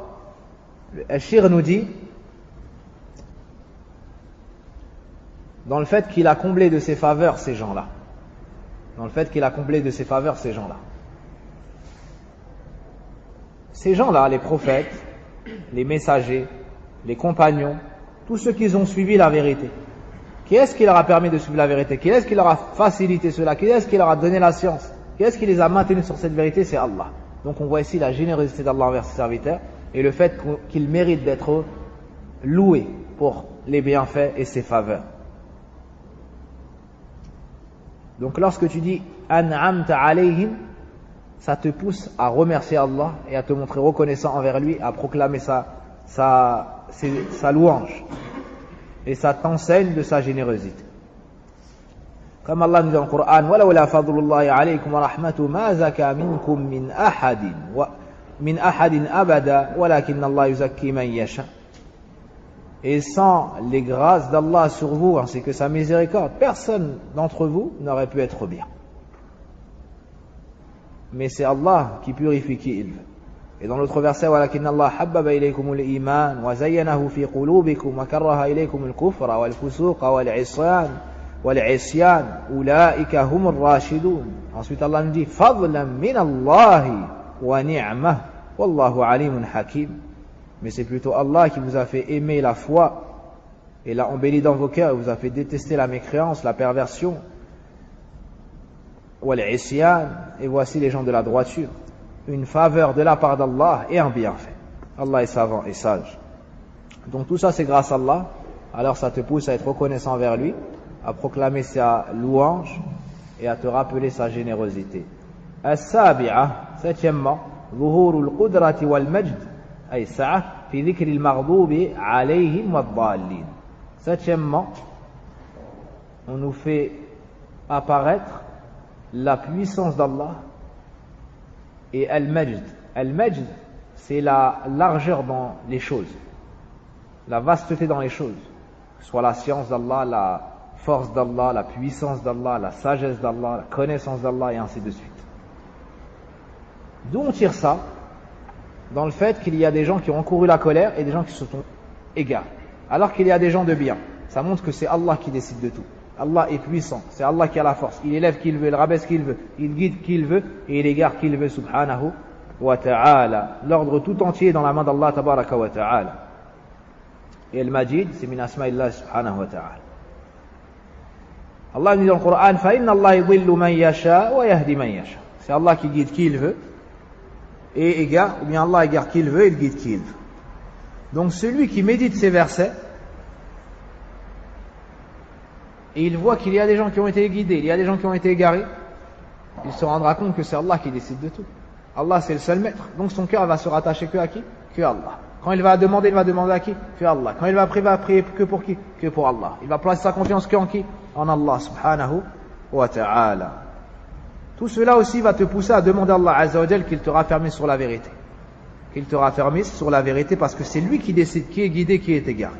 Al-Shir nous dit, dans le fait qu'il a comblé de ses faveurs ces gens-là. Dans le fait qu'il a comblé de ses faveurs ces gens-là. Ces gens-là, les prophètes, les messagers, les compagnons, tous ceux qui ont suivi la vérité. Qui est-ce qui leur a permis de suivre la vérité? Qui est-ce qui leur a facilité cela? Qui est-ce qui leur a donné la science? Qui est-ce qui les a maintenus sur cette vérité? C'est Allah. Donc on voit ici la générosité d'Allah envers ses serviteurs et le fait qu'ils méritent d'être loués pour les bienfaits et ses faveurs. Donc lorsque tu dis an'amta alayhim, ça te pousse à remercier Allah et à te montrer reconnaissant envers lui, à proclamer sa louange. Et ça t'enseigne de sa générosité. Comme Allah nous dit dans le Coran, وَلَوْلَا فَضْلُ اللَّهِ عَلَيْكُمْ وَرَحْمَتُهُ مَا زَكَى مِنْكُمْ مِنْ أَحَدٍ أَبَدًا وَلَكِنَّ اللَّهَ يُزَكِّي مَنْ يَشَاءُ. Et sans les grâces d'Allah sur vous ainsi que sa miséricorde, personne d'entre vous n'aurait pu être bien. Mais c'est Allah qui purifie qui il veut. Et dans l'autre verset, وَلَكِنَّ اللَّهَ حَبَّبَ إِلَيْكُمُ الْإِيمَانَ وَزَيَّنَهُ فِي قُلُوبِكُمْ وَكَرَّهَ إِلَيْكُمُ الْكُفْرَ وَالْفُسُوقَ وَالْعِصْيَانَ أُولَئِكَ هُمُ الرَّاشِدُونَ. Ensuite Allah nous dit فَضْلًا مِنَ اللَّهِ وَنِعْمَةً وَاللَّهُ عَلِيمٌ حَكِيمٌ. Mais c'est plutôt Allah qui vous a fait aimer la foi et l'a embelli dans vos cœurs, et vous a fait détester la mécréance, la perversion. Et voici les gens de la droiture, une faveur de la part d'Allah et un bienfait. Allah est savant et sage. Donc tout ça c'est grâce à Allah. Alors ça te pousse à être reconnaissant envers lui, à proclamer sa louange et à te rappeler sa générosité. As-sabi'a, septièmement, ظهور القدرة والمجد أي السعة في ذكر المغضوب عليهم والضالين. Septièmement, on nous fait apparaître la puissance d'Allah et Al-Majd. Al-Majd, c'est la largeur dans les choses, la vasteté dans les choses, que ce soit la science d'Allah, la force d'Allah, la puissance d'Allah, la sagesse d'Allah, la connaissance d'Allah et ainsi de suite. D'où on tire ça? Dans le fait qu'il y a des gens qui ont encouru la colère et des gens qui se sont égarés, alors qu'il y a des gens de bien. Ça montre que c'est Allah qui décide de tout. Allah est puissant, c'est Allah qui a la force. Il élève qui il veut, il rabaisse qui il veut, il guide qui il veut et il égare qui il veut, subhanahu wa ta'ala. L'ordre tout entier est dans la main d'Allah tabaraka wa ta'ala. Et le Majid, c'est min asma'illah subhanahu wa ta'ala. Allah nous dit dans le Coran, فَإِنَّ اللَّهَ يُضِلُّ مَنْ يَشَاءُ وَيَهْدِي مَنْ يَشَاءُ. C'est Allah qui guide qui il veut et égare, ou bien Allah égare qui il veut et il guide qui il veut. Donc celui qui médite ces versets, et il voit qu'il y a des gens qui ont été guidés, il y a des gens qui ont été égarés, il se rendra compte que c'est Allah qui décide de tout. Allah c'est le seul maître, donc son cœur va se rattacher que à qui? Que à Allah. Quand il va demander à qui? Que à Allah. Quand il va prier que pour qui? Que pour Allah. Il va placer sa confiance qu'en qui? En Allah subhanahu wa ta'ala. tout cela aussi va te pousser à demander à Allah Azza wa Jal qu'il te raffermisse sur la vérité. Qu'il te raffermisse sur la vérité parce que c'est lui qui décide qui est guidé, qui est égaré.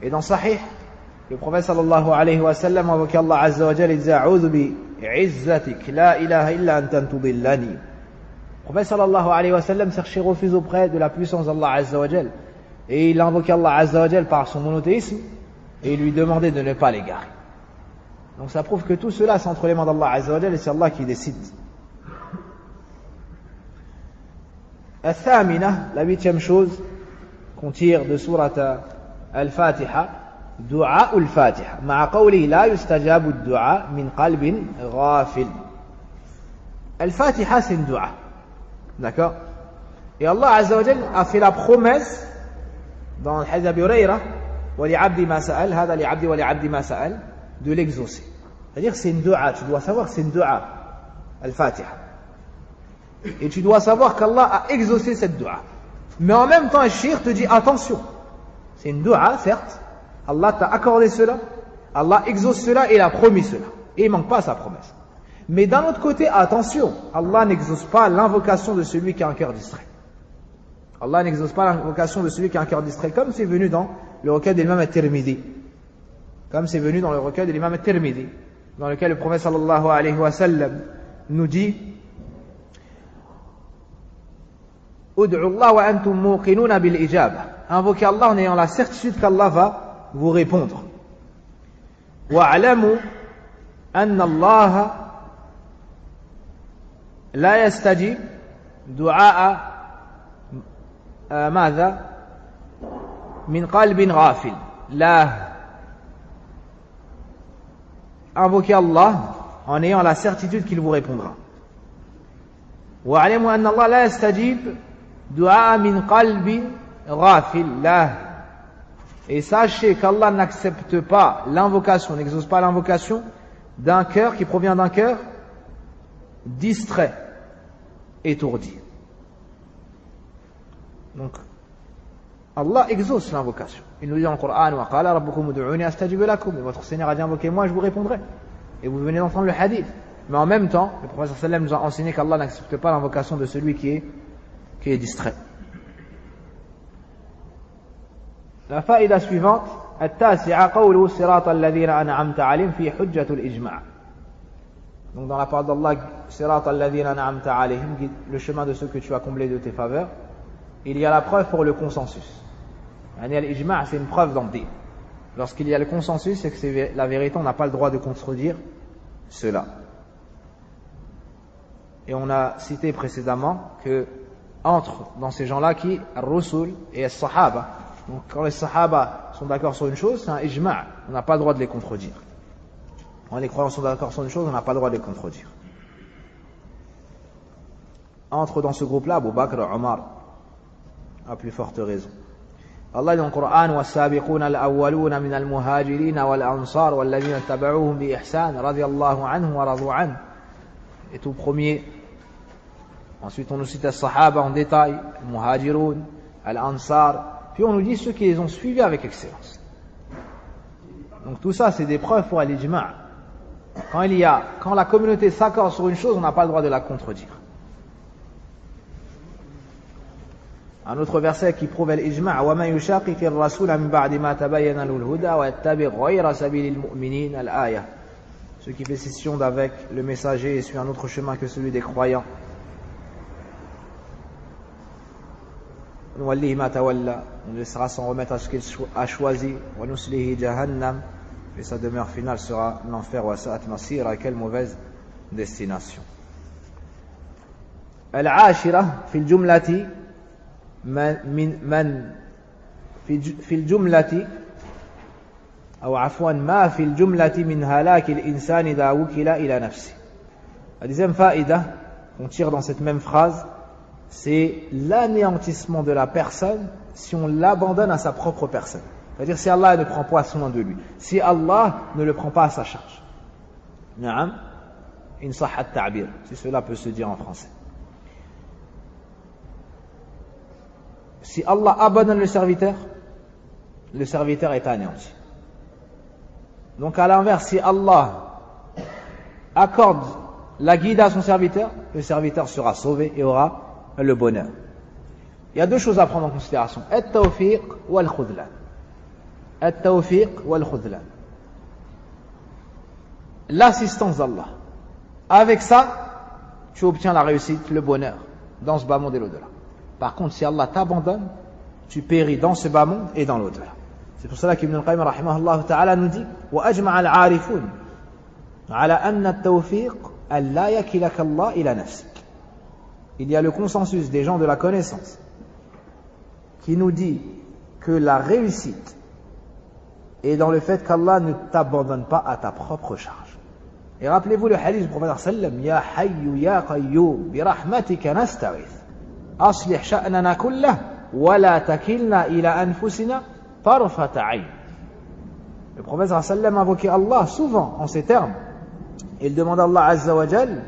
Et dans Sahih, le prophète sallallahu alayhi wa sallam a invoqué Allah Azza wa Jal et disait A'udhu bi izzatik la ilaha illa anta tudillani. Le prophète sallallahu alayhi wa sallam cherchait refuge auprès de la puissance d'Allah Azza wa Jal. Et il a invoqué Allah Azza wa Jal par son monothéisme et il lui demandait de ne pas l'égarer. Donc ça prouve que tout cela c'est entre les mains d'Allah Azza wa Jal et c'est Allah qui décide. الثامنة, la 8e chose qu'on tire de sourate Al-Fatiha, دعاء الفاتحة مع قوله لا يستجاب الدعاء من قلب غافل. Al-Fatiha c'est une dua, d'accord? Et Allah Azza wa Jal a fait la promesse dans le hadith d'Abi Hurayra وَلِعَبْدِ مَا سَأَلْ هَذَا لِعَبْدِ وَلِعَبْدِ مَا سَأَلْ, de l'exaucer. C'est-à-dire c'est une dua, tu dois savoir que c'est une dua, Al-Fatiha. Et tu dois savoir qu'Allah a exaucé cette dua. Mais en même temps, le shir te dit attention. C'est une dua, certes. Allah t'a accordé cela. Allah exauce cela et il a promis cela. Et il ne manque pas à sa promesse. Mais d'un autre côté, attention. Allah n'exauce pas l'invocation de celui qui a un cœur distrait. Allah n'exauce pas l'invocation de celui qui a un cœur distrait. Comme c'est venu dans le recueil de l'imam At-Tirmidhi. Comme c'est venu dans le recueil de l'imam At-Tirmidhi. Dans lequel le prophète sallallahu alayhi wa sallam nous dit invoquez Allah en ayant la certitude qu'Allah va vous répondre. وَاعْلَمُوا أَنَّ اللَّهَ لَا يَسْتَجِيبُ دُعَاءَ ماذا من قلب غافل. لا, invoquez Allah en ayant la certitude qu'il vous répondra. وَاعْلَمُوا أَنَّ اللَّهَ لَا يَسْتَجِيبُ دعاء من قلب غافل. لا. Et sachez qu'Allah n'accepte pas l'invocation, n'exauce pas l'invocation d'un cœur qui provient d'un cœur distrait, étourdi. Donc, Allah exauce l'invocation. Il nous dit dans le Coran وَقَالَ رَبُّكُمُ ادْعُونِي أَسْتَجِبْ لَكُمْ. Et votre Seigneur a dit invoquez-moi, je vous répondrai. Et vous venez d'entendre le hadith. Mais en même temps, le prophète sallallahu alayhi wa sallam nous a enseigné qu'Allah n'accepte pas l'invocation de celui qui est distrait. La faïda suivante, التاسعة قوله صراط الذين أنعمت عليهم في حجة الإجماع. Donc dans la parole d'Allah, صراط الذين أنعمت عليهم, le chemin de ceux que tu as comblés de tes faveurs, il y a la preuve pour le consensus. L'ijma' c'est une preuve dans le din. Lorsqu'il y a le consensus, c'est que c'est la vérité, on n'a pas le droit de contredire cela. Et on a cité précédemment que entre dans ces gens-là qui Ar-Rusul et As-Sahaba. Donc quand les Sahaba sont d'accord sur une chose, c'est un ijma', on n'a pas le droit de les contredire. Quand les croyants sont d'accord sur une chose, on n'a pas le droit de les contredire. Entre dans ce groupe-là Abu Bakr et Omar, à plus forte raison. Allah dit dans le Coran وَالسَّابِقُونَ الْأَوَّلُونَ مِنَ الْمُهَاجِرِينَ وَالْأَنصَارِ وَالَّذِينَ اتَّبَعُوهُمْ بِإِحْسَانٍ رَضِيَ اللَّهُ عَنْهُمْ وَرَضُوا عَنْهُ. Et tout premier. Ensuite on nous cite les Sahaba en détail, les Muhajiroun, Al-Ansar. Puis on nous dit ceux qui les ont suivis avec excellence. Donc tout ça c'est des preuves pour l'ijma'. Quand la communauté s'accorde sur une chose, on n'a pas le droit de la contredire. Un autre verset qui prouve l'ijma' وَمَنْ يُشَاقِقِ الرَّسُولَ مِنْ بَعْدِ مَا تَبَيَّنَ لَهُ الْهُدَى وَيَتَّبِعْ غَيْرَ سَبِيلِ الْمُؤْمِنِينَ الْآيَةِ. Ceux qui fait scission avec le messager et suit un autre chemin que celui des croyants. On le laissera s'en remettre à ce qu'il a choisi. Et sa demeure finale sera l'enfer. À quelle mauvaise destination. العاشرة في الجملة في الجملة أو عفوا ما في الجملة من هلاك الإنسان إذا وكل إلى نفسه. La deuxième faïda qu'on tire dans cette même phrase, c'est l'anéantissement de la personne si on l'abandonne à sa propre personne. C'est-à-dire si Allah ne prend pas soin de lui, si Allah ne le prend pas à sa charge. Naam, in sahha at-ta'bir, si cela peut se dire en français. Si Allah abandonne le serviteur est anéanti. Donc à l'inverse, si Allah accorde la guide à son serviteur, le serviteur sera sauvé et aura le bonheur. Il y a deux choses à prendre en considération. At-tawfiq wal-khudlan. At-tawfiq wal-khudlan. L'assistance d'Allah. Avec ça, tu obtiens la réussite, le bonheur dans ce bas monde et l'au-delà. Par contre, si Allah t'abandonne, tu péris dans ce bas monde et dans l'au-delà. C'est pour cela qu'Ibn al-Qayyim rahimahullah ta'ala nous dit وَأَجْمَعَ الْعَارِفُونَ عَلَى أَنَّ التَّوْفِيقَ أَنْ لَا يَكِلَكَ اللَّهُ إِلَى نَفْسِكَ. Il y a le consensus des gens de la connaissance qui nous dit que la réussite est dans le fait qu'Allah ne t'abandonne pas à ta propre charge. Et rappelez-vous le hadith du prophète sallam, Ya hayyu ya qayyum bi rahmatika nastaghith aslih sha'nana kullah wa la takilna ila anfusina tarfata 'ayn. Le prophète sallam invoquait Allah souvent en ces termes. Il demandait à Allah azza wa jal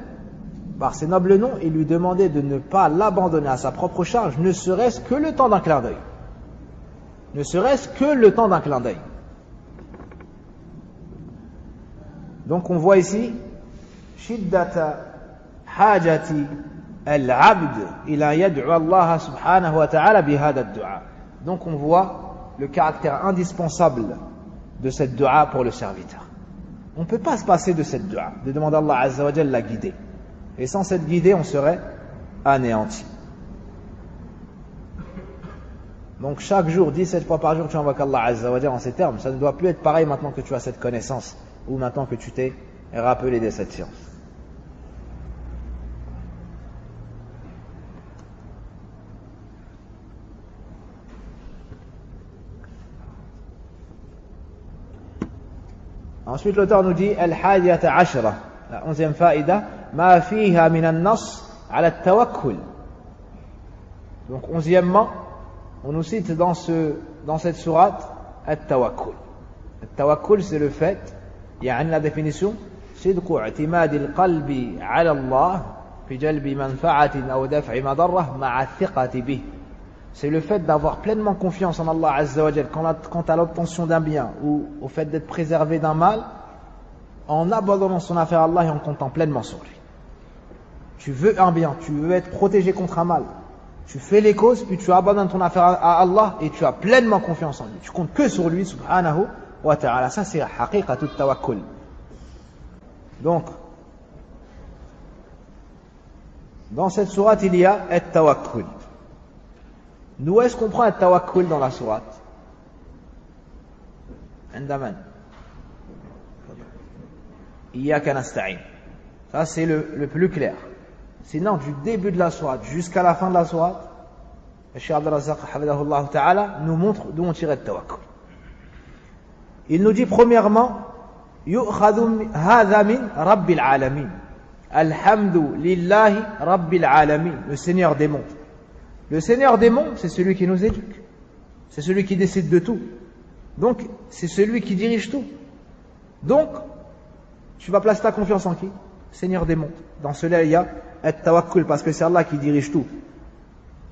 par ses nobles noms et lui demandait de ne pas l'abandonner à sa propre charge, ne serait-ce que le temps d'un clin d'œil. Ne serait-ce que le temps d'un clin d'œil. Donc on voit ici shiddata hajati al-abd ila yad'u Allah subhanahu wa ta'ala bi hada ad-du'a. Donc on voit le caractère indispensable de cette dua pour le serviteur. On ne peut pas se passer de cette dua, de demander à Allah azza wa jalla la guider. Et sans cette guidée, on serait anéanti. Donc chaque jour, 17 fois par jour, tu invoques Allah azza wa jalla en ces termes. Ça ne doit plus être pareil maintenant que tu as cette connaissance ou maintenant que tu t'es rappelé de cette science. Ensuite, l'auteur nous dit Al-Hadiyata Ashra, la 11e faïda, Ma fiha min an-nas ala at-tawakkul. Donc, 11e, on nous cite dans cette sourate at-tawakkul. At-tawakkul, c'est le fait, يعني la définition, صدق اعتماد القلب على الله في جلب منفعة أو دفع مضرة مع الثقة به. C'est le fait d'avoir pleinement confiance en Allah Azza wa Jal quant à l'obtention d'un bien ou au fait d'être préservé d'un mal en abandonnant son affaire à Allah et en comptant pleinement sur lui. Tu veux un bien, tu veux être protégé contre un mal, tu fais les causes puis tu abandonnes ton affaire à Allah et tu as pleinement confiance en lui. Tu comptes que sur lui subhanahu wa ta'ala. Ça c'est haqiqatut tawakkul. Donc dans cette sourate il y a at-tawakkul. D'où est-ce qu'on prend le tawakkul dans la sourate? Andaman. Iyyaka nasta'in. Ça c'est le plus clair. Sinon, du début de la sourate jusqu'à la fin de la sourate, le Cheikh Abd al-Razzaq hafidahullah ta'ala nous montre d'où on tirait le tawakkul. Il nous dit premièrement, yu'khadhu hadha min rabbil alamin. Alhamdu lillahi rabbil alamin. Le Seigneur des mondes. Le Seigneur des mondes, c'est celui qui nous éduque. C'est celui qui décide de tout. Donc, c'est celui qui dirige tout. Donc, tu vas placer ta confiance en qui? Seigneur des mondes. Dans cela, il y a at-tawakkul, parce que c'est Allah qui dirige tout.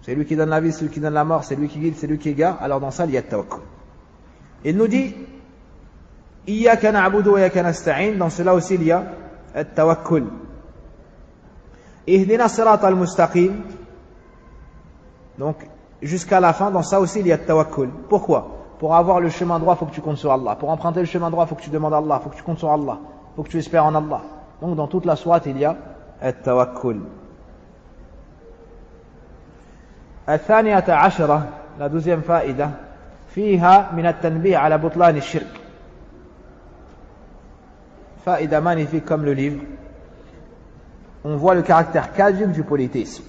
C'est lui qui donne la vie, c'est lui qui donne la mort, c'est lui qui guide, c'est lui qui égare. Alors dans ça, il y a at-tawakkul. Il nous dit Iyyaka na'budu wa iyyaka nasta'in. Dans cela aussi, il y a at-tawakkul. Ihdina sirata al-mustaqim. Donc, jusqu'à la fin, dans ça aussi, il y a tawakkul. Pourquoi? Pour avoir le chemin droit, il faut que tu comptes sur Allah. Pour emprunter le chemin droit, il faut que tu demandes à Allah. Il faut que tu comptes sur Allah. Il faut que tu espères en Allah. Donc, dans toute la sourate, il y a tawakkul. الثانية عشرة, la 12e faïda, فيها من التنبيه على بطلان الشرك. Faïda magnifique comme le livre. On voit le caractère caduc du polythéisme.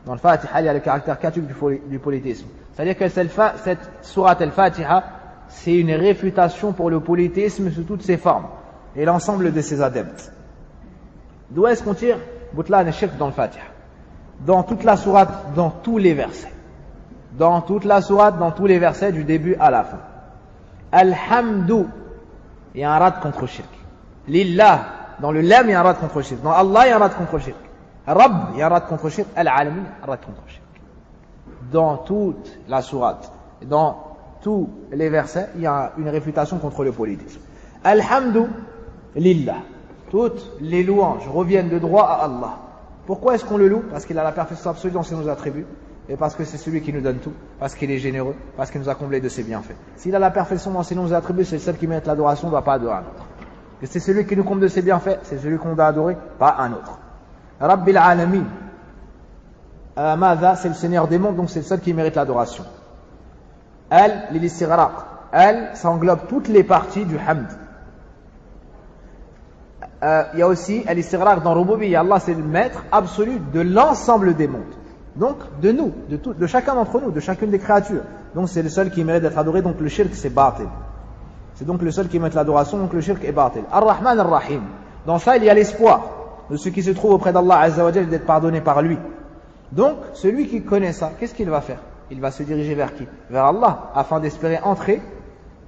Dans le Fatiha, il y a le caractère caduc du polythéisme. C'est-à-dire que cette sourate al-Fatiha, c'est une réfutation pour le polythéisme sous toutes ses formes et l'ensemble de ses adeptes. D'où est-ce qu'on tire Butlan al-Shirk dans le Fatiha? Dans toute la sourate, dans tous les versets. Dans toute la sourate, dans tous les versets, du début à la fin. Alhamdu, il y a un rad contre le shirk. Lillah, dans le lam, il y a un rad contre le shirk. Dans Allah, il y a un rad contre le shirk. Rabb, il y a un rad contre le shirk. Al-Alamin, un rad contre le shirk. Dans toute la sourate, dans tous les versets, il y a une réfutation contre le polythéisme. Alhamdu lillah. toutes les louanges reviennent de droit à Allah. Pourquoi est-ce qu'on le loue? Parce qu'il a la perfection absolue dans ses attributs, et parce que c'est celui qui nous donne tout, parce qu'il est généreux, parce qu'il nous a comblé de ses bienfaits. S'il a la perfection dans ses noms et attributs, c'est le seul qui mérite l'adoration, on ne doit pas adorer un autre. Et c'est celui qui nous comble de ses bienfaits, c'est celui qu'on doit adorer, pas un autre. Rabbil Alamin, Mada, c'est le Seigneur des mondes, donc c'est le seul qui mérite l'adoration. Lil-istighraq, ça englobe toutes les parties du hamd. Il y a aussi l'istighraq dans Rububiyya, Allah c'est le maître absolu de l'ensemble des mondes. Donc de nous, de chacun d'entre nous, de chacune des créatures. Donc c'est le seul qui mérite d'être adoré, donc le shirk c'est batil. C'est donc le seul qui mérite l'adoration, donc le shirk est batil. Ar-Rahman Ar-Rahim, dans ça il y a l'espoir de ce qui se trouve auprès d'Allah Azza wa Jalla d'être pardonné par lui. Donc celui qui connaît ça, qu'est-ce qu'il va faire? Il va se diriger vers qui? Vers Allah, afin d'espérer entrer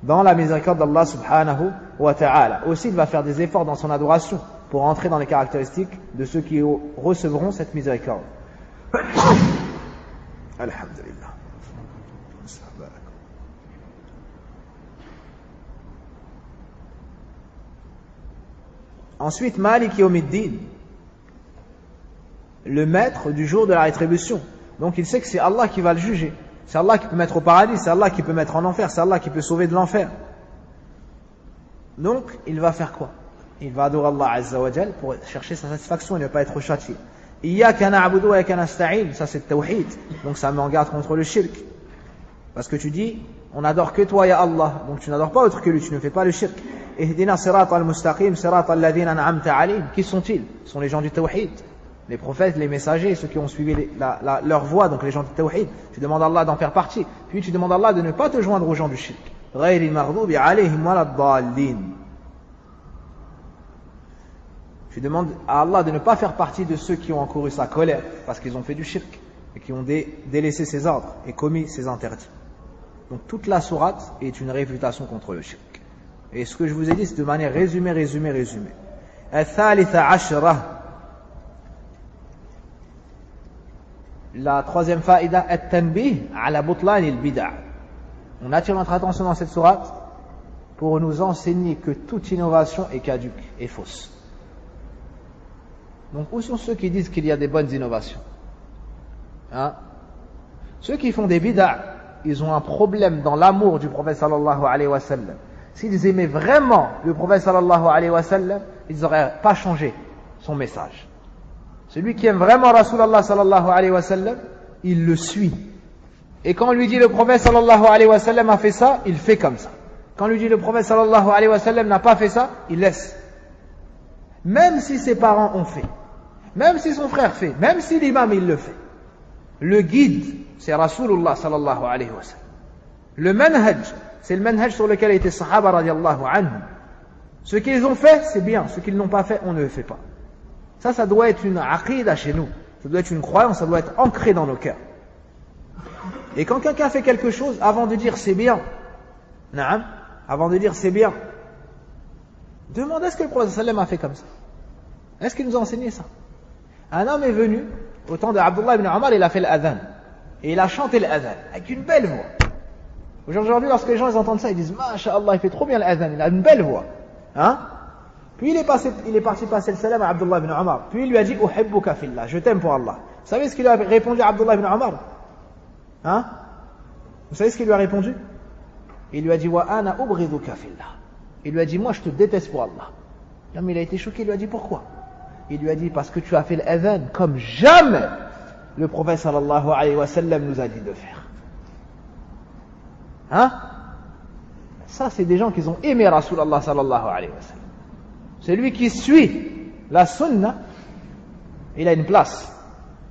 dans la miséricorde d'Allah subhanahu wa ta'ala. Aussi il va faire des efforts dans son adoration pour entrer dans les caractéristiques de ceux qui recevront cette miséricorde. Alhamdulillah. Ensuite, Malik Yawmiddin, le maître du jour de la rétribution. Donc il sait que c'est Allah qui va le juger. C'est Allah qui peut mettre au paradis, c'est Allah qui peut mettre en enfer, c'est Allah qui peut sauver de l'enfer. Donc il va faire quoi? Il va adorer Allah Azza wa Jal pour chercher sa satisfaction et ne pas être châtié. Iyyaka na'budu wa iyyaka nasta'in, ça c'est le tawhid. Donc ça met en garde contre le shirk. Parce que tu dis, on n'adore que toi ya Allah. Donc tu n'adores pas autre que lui, tu ne fais pas le shirk. Ihdina sirata al-mustaqim, sirata alladhina an'amta alayhim. Qui sont-ils? Ce sont les gens du tawhid. Les prophètes, les messagers, ceux qui ont suivi leur voie, donc les gens du tawhid. Tu demandes à Allah d'en faire partie. Puis tu demandes à Allah de ne pas te joindre aux gens du shirk. Ghayril maghdubi alayhim waladdallin. Tu demandes à Allah de ne pas faire partie de ceux qui ont encouru sa colère parce qu'ils ont fait du shirk et qui ont délaissé ses ordres et commis ses interdits. Donc toute la sourate est une réfutation contre le shirk. Et ce que je vous ai dit, c'est de manière résumée. Al-thalitha ashra. La troisième faïda, at-tanbih ala butlan al-bid'a. On attire notre attention dans cette sourate pour nous enseigner que toute innovation est caduque et fausse. Donc où sont ceux qui disent qu'il y a des bonnes innovations? Ceux qui font des bid'a, ils ont un problème dans l'amour du prophète sallallahu alayhi wa sallam. S'ils aimaient vraiment le prophète sallallahu alayhi wa sallam, ils n'auraient pas changé son message. Celui qui aime vraiment Rasulallah sallallahu alayhi wa sallam, il le suit. Et quand on lui dit le prophète sallallahu alayhi wa sallam a fait ça, il fait comme ça. Quand on lui dit le prophète sallallahu alayhi wa sallam n'a pas fait ça, il laisse. Même si ses parents ont fait, même si son frère fait, même si l'imam il le fait. Le guide, c'est Rasulullah sallallahu alayhi wa sallam. Le manhaj, c'est le manhaj sur lequel étaient sahaba radiallahu anhum. Ce qu'ils ont fait, c'est bien. Ce qu'ils n'ont pas fait, on ne le fait pas. Ça doit être une aqida chez nous. Ça doit être une croyance, ça doit être ancré dans nos cœurs. Et quand quelqu'un fait quelque chose, avant de dire c'est bien, avant de dire c'est bien, demande est-ce que le prophète sallam a fait comme ça? Est-ce qu'il nous a enseigné ça? Un homme est venu, au temps de Abdullah ibn Omar, il a fait l'adhan. Et il a chanté l'adhan, avec une belle voix. Aujourd'hui, lorsque les gens ils entendent ça, ils disent Masha'Allah, il fait trop bien l'adhan, il a une belle voix. Puis il est parti passer le salam à Abdullah ibn Omar. Puis il lui a dit Uhibbuka fillah, je t'aime pour Allah. Vous savez ce qu'il a répondu à Abdullah ibn Omar? Vous savez ce qu'il lui a répondu? Il lui a dit Wa ana ubghiduka fillah. Il lui a dit moi je te déteste pour Allah. L'homme il a été choqué, il lui a dit pourquoi? Il lui a dit parce que tu as fait l'adhan comme jamais le prophète sallallahu alayhi wa sallam nous a dit de faire. Ça c'est des gens qui ont aimé Rasulallah sallallahu alayhi wa sallam. Celui qui suit la sunna, il a une place.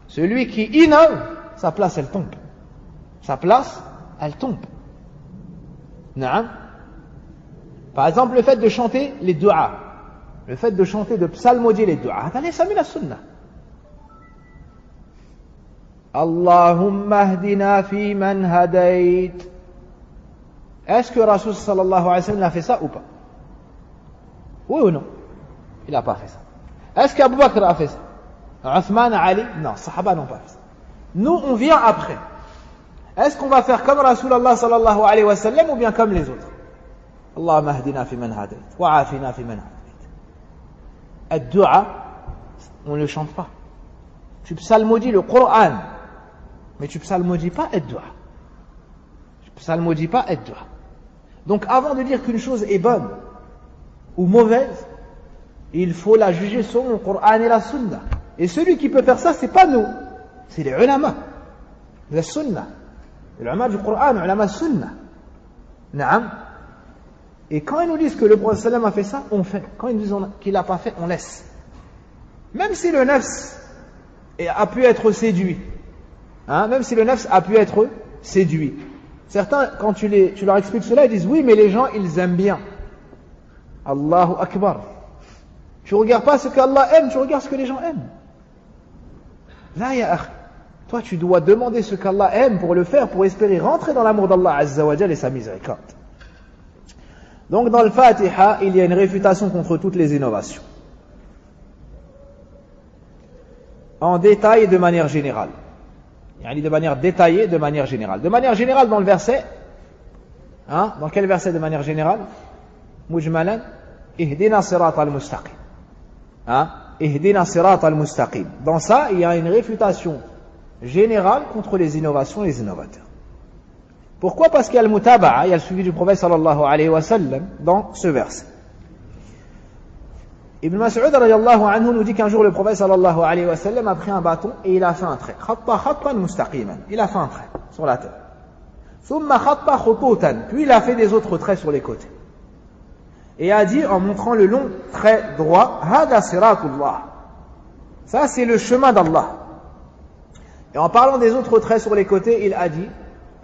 Celui qui innove, sa place elle tombe. Sa place, elle tombe. Par exemple, le fait de chanter les du'as, le fait de chanter, de psalmodier les du'as, ça met la sunna. Allahumma hdina fi man hadayt. Est-ce que Rasul sallallahu alayhi wa sallam a fait ça ou pas? Oui ou non? Il n'a pas fait ça. Est-ce qu'Abu Bakr a fait ça? Uthman, Ali? Non, Sahaba n'ont pas fait ça. Nous, on vient après. Est-ce qu'on va faire comme Rasulallah sallallahu alayhi wa sallam ou bien comme les autres? Allahumma hdina fi man hadayt wa afina fi man hadayt. Ad-du'a, on ne le chante pas. Tu psalmodies le Coran, mais tu psalmodies pas ad-du'a. Tu psalmodies pas ad-du'a. Donc avant de dire qu'une chose est bonne ou mauvaise, il faut la juger selon le Coran et la Sunna. Et celui qui peut faire ça, c'est pas nous, c'est les ulama, la Sunna. Les ulama du Coran, les ulama Sunna. Naam. Et quand ils nous disent que le prophète sallam a fait ça, on fait. Quand ils nous disent qu'il n'a pas fait, on laisse. Même si le nafs a pu être séduit. Même si le nafs a pu être séduit. Certains, quand tu leur expliques cela, ils disent oui, mais les gens, ils aiment bien. Allahu Akbar. Tu ne regardes pas ce qu'Allah aime, tu regardes ce que les gens aiment. Là, ya akhi. Toi, tu dois demander ce qu'Allah aime pour le faire, pour espérer rentrer dans l'amour d'Allah Azza wa Jal et sa miséricorde. Donc, dans le Fatiha, il y a une réfutation contre toutes les innovations. En détail et de manière générale. De manière détaillée, de manière générale. De manière générale, dans le verset, dans quel verset de manière générale? Mujmalan, Ihdina sirat al-mustaqim. Ihdina sirat al-mustaqim. Dans ça, il y a une réfutation générale contre les innovations et les innovateurs. Pourquoi? Parce qu'il y a le mutaba'a, il y a le suivi du prophète sallallahu alayhi wa sallam dans ce verset. Ibn Mas'ud radiallahu anhu nous dit qu'un jour le prophète sallallahu alayhi wa sallam a pris un bâton et il a fait un trait. Khatta khattan mustaqiman. Il a fait un trait sur la terre. Thumma khatta khututan. Puis il a fait des autres traits sur les côtés. Et a dit en montrant le long trait droit, Hada siratullah. Ça c'est le chemin d'Allah. Et en parlant des autres traits sur les côtés, il a dit,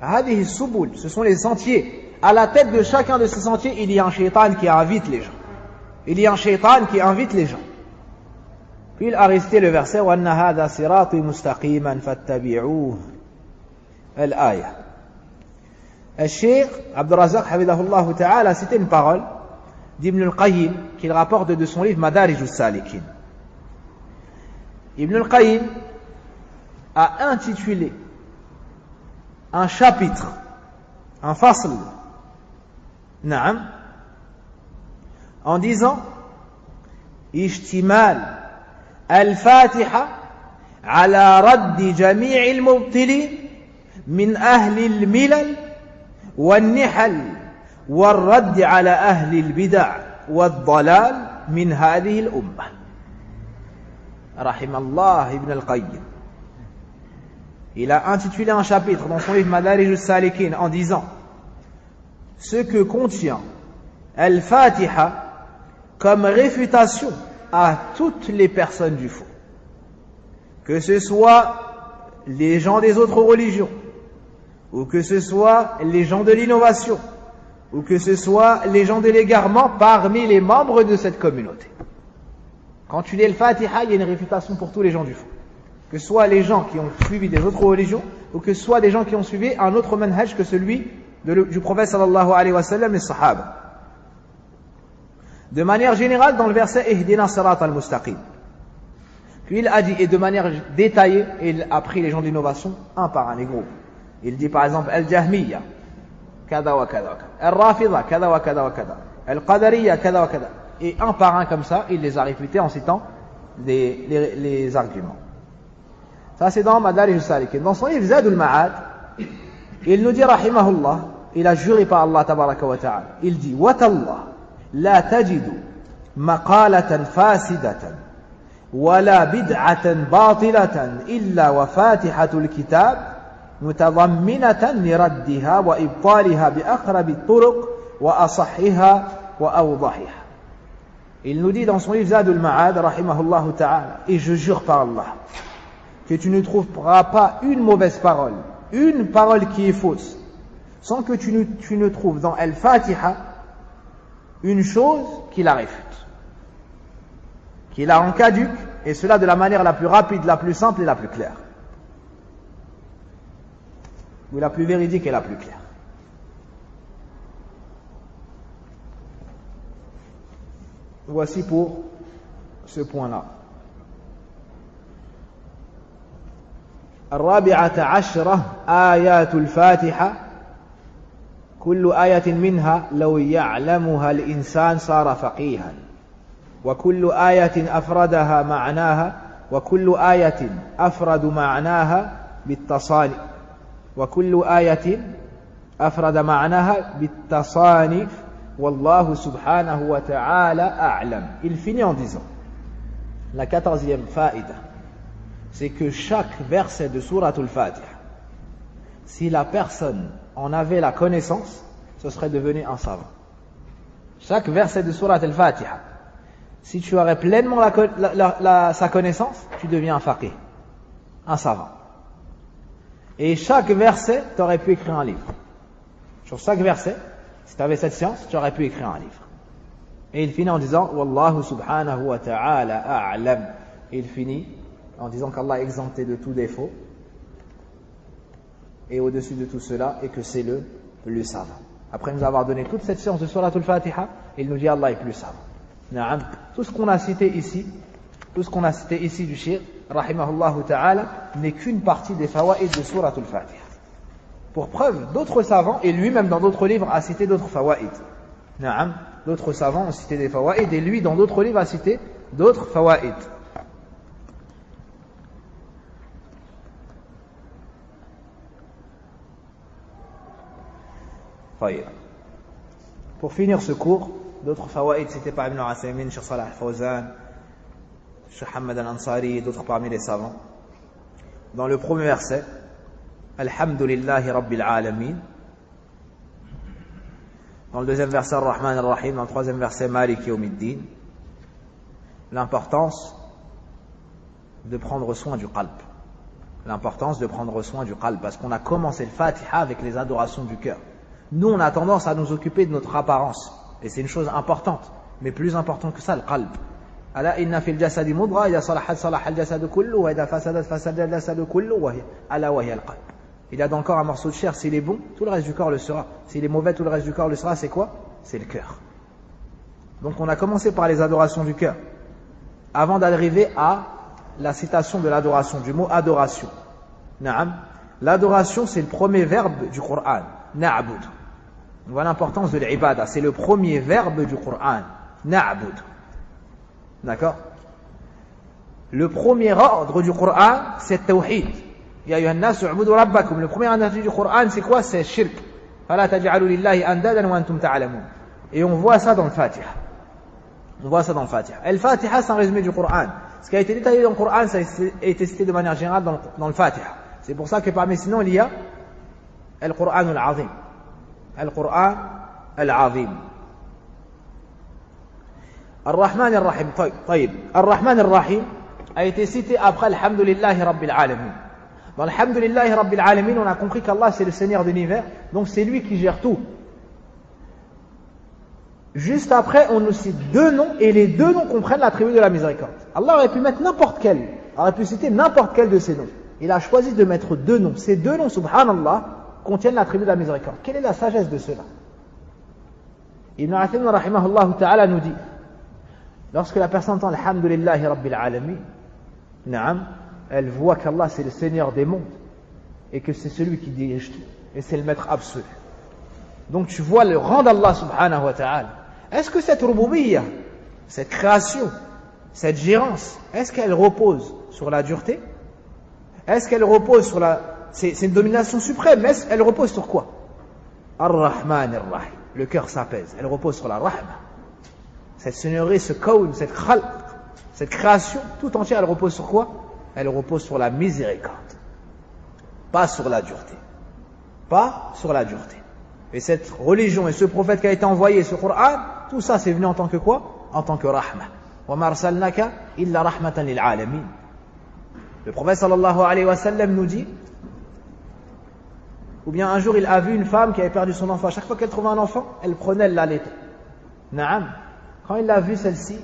Hadihi subul. Ce sont les sentiers. À la tête de chacun de ces sentiers, il y a un shaitan qui invite les gens. Il y a un shaitan qui invite les gens. Puis il a récité le verset وَأَنَّ هَذَا صِرَاطِي مُسْتَقِيمًا فَاتَّبِعُوهُ الآية. Al-Sheikh Abdur Razzaq Hafidahullah Ta'ala a cité une parole d'Ibn al-Qayyim qu'il rapporte de son livre Madarij al-Salikin. Ibn al-Qayyim a intitulé un chapitre, un fasl, Naam, en disant اشتمال الفاتحة على رد جميع المبطلين من أهل الملل والنحل والرد على أهل البدع والضلال من هذه الأمة رحم الله ابن القيم. Il a intitulé un chapitre dans son livre Madarij al-Salikin en disant ce que contient Al-Fatiha comme réfutation à toutes les personnes du faux, que ce soit les gens des autres religions, ou que ce soit les gens de l'innovation, ou que ce soit les gens de l'égarement parmi les membres de cette communauté. Quand tu lis le Fatiha, il y a une réfutation pour tous les gens du faux, que ce soit les gens qui ont suivi des autres religions, ou que ce soit des gens qui ont suivi un autre manhaj que celui du prophète sallallahu alayhi wa sallam et sahaba. De manière générale, dans le verset Ihdina sirat al-mustaqim. Puis il a dit, et de manière détaillée, il a pris les gens d'innovation un par un, les groupes. Il dit par exemple Al-Jahmiya, kada wa kada wa kada. Al-Rafida, kada wa kada wa kada. Al-Qadariya, kada wa kada. Et un par un comme ça, il les a réfutés en citant les arguments. Ça c'est dans Madarij al-Salikin. Dans son livre Zadul Ma'ad, il nous dit rahimahullah, il a juré par Allah tabaraka wa ta'ala. Il dit Watallah لا تجد مقالة فاسدة ولا بدعة باطلة إلا وفاتحة الكتاب متضمنة لردها وإبطالها بأقرب الطرق وأصحها وأوضحها. Il nous dit dans son livre Zadul Ma'ad rahimahullah ta'ala, et je jure par Allah que tu ne trouveras pas une mauvaise parole, une parole qui est fausse, sans que tu ne trouves dans Al-Fatiha une chose qui la réfute, qui la rend caduque, et cela de la manière la plus rapide, la plus simple et la plus claire, ou la plus véridique et la plus claire. Voici pour ce point-là. الرابعة عشرة آيات الفاتحة كل آية منها لو يعلمها الإنسان صار فقيها. وكل آية أفردها معناها وكل آية أفرد معناها بالتصاني وكل آية أفرد معناها بالتصاني والله سبحانه وتعالى أعلم. Il finit en disant la 14e faïda, c'est que chaque verset de Sourate al-Fatiha, si la personne en avait la connaissance, ce serait devenu un savant. Chaque verset de Sourate al-Fatiha, si tu aurais pleinement sa connaissance, tu deviens un faqih, un savant. Et chaque verset, tu aurais pu écrire un livre. Sur chaque verset, si tu avais cette science, tu aurais pu écrire un livre. Et il finit en disant Wallahu subhanahu wa ta'ala a'lam. Et il finit en disant qu'Allah est exempté de tout défaut et au-dessus de tout cela, et que c'est le savant. Après nous avoir donné toute cette science de Surat al-Fatiha, il nous dit Allah est plus savant. Na'am. Tout ce qu'on a cité ici du Cheikh, rahimahullah ta'ala, n'est qu'une partie des fawaïd de Surat al-Fatiha. Pour preuve, d'autres savants, et lui-même dans d'autres livres, a cité d'autres fawaïd. Na'am. D'autres savants ont cité des fawaïd, et lui dans d'autres livres a cité d'autres fawaïd. Pour finir ce cours, d'autres fawaïd cités par Ibn Uthaymin, Cheikh Salah al-Fawzan, Cheikh Hamad al-Ansari et d'autres parmi les savants. Dans le premier verset, Alhamdulillahi Rabbil Alamin. Dans le deuxième verset, Ar-Rahman Ar-Rahim. Dans le troisième verset, Malik Yawmiddin. L'importance de prendre soin du qalb. L'importance de prendre soin du qalb. Parce qu'on a commencé le Fatiha avec les adorations du cœur. Nous, on a tendance à nous occuper de notre apparence. Et c'est une chose importante. Mais plus importante que ça, le qalb. Ala inna fil jasadi mudra, ida salahat salaha al jasadu kullu, wa ida fasadat fasada al jasadu kullu, ala wa hiya al qalb. Il y a dans le corps un morceau de chair, s'il est bon, tout le reste du corps le sera. S'il est mauvais, tout le reste du corps le sera. C'est quoi? C'est le cœur. Donc on a commencé par les adorations du cœur, avant d'arriver à la citation de l'adoration, du mot adoration. Na'am. L'adoration, c'est le premier verbe du Coran. Na'bud. On voit l'importance de l'ibada. C'est le premier verbe du Coran. Na'bud. D'accord? Le premier ordre du Coran, c'est tawhid. Ya ayyuhan nas u'budu rabbakum. Le premier ordre du Coran, c'est quoi? C'est shirk. Fala taj'alu lillahi andadan wa antum ta'lamun. Et on voit ça dans le Fatiha. On voit ça dans le Fatiha. Et le Fatiha, c'est un résumé du Coran. Ce qui a été détaillé dans le Coran, ça a été cité de manière générale dans le Fatiha. C'est pour ça que parmi sinon, il y a Al-Qur'an al-Azim. Al-Qur'an al-Azim. Ar-Rahman ar-Rahim. طيب. Ar-Rahman ar-Rahim a été cité après Alhamdulillahi Rabbil Alamin. Dans Alhamdulillahi Rabbil Alamin, on a compris qu'Allah c'est le Seigneur de l'univers, donc c'est lui qui gère tout. Juste après, on nous cite deux noms, et les deux noms comprennent l'attribut de la miséricorde. Allah aurait pu mettre n'importe quel, aurait pu citer n'importe quel de ces noms. Il a choisi de mettre deux noms. Ces deux noms, subhanallah, contiennent l'attribut de la miséricorde. Quelle est la sagesse de cela? Ibn Uthaymin rahimahullah ta'ala nous dit, lorsque la personne entend Alhamdulillahi Rabbil Alamin, na'am, elle voit qu'Allah c'est le Seigneur des mondes, et que c'est celui qui dirige tout, et c'est le maître absolu. Donc tu vois le rang d'Allah subhanahu wa ta'ala. Est-ce que cette rububiyya, cette création, cette gérance, est-ce qu'elle repose sur la dureté? Est-ce qu'elle repose sur la... C'est une domination suprême, mais elle repose sur quoi? Ar-Rahman ar-Rahim. Le cœur s'apaise. Elle repose sur la rahma. Cette seigneurie, ce kawn, cette khalq, cette création, tout entière, elle repose sur quoi? Elle repose sur la miséricorde. Pas sur la dureté. Pas sur la dureté. Et cette religion et ce prophète qui a été envoyé, ce Coran, tout ça c'est venu en tant que quoi? En tant que rahma. Wa ma arsalnaka illa rahmatan lil alamin. Le prophète sallallahu alayhi wa sallam nous dit, ou bien un jour il a vu une femme qui avait perdu son enfant. À chaque fois qu'elle trouvait un enfant, elle prenait, elle l'allaitait. Naam. Quand il a vu celle-ci,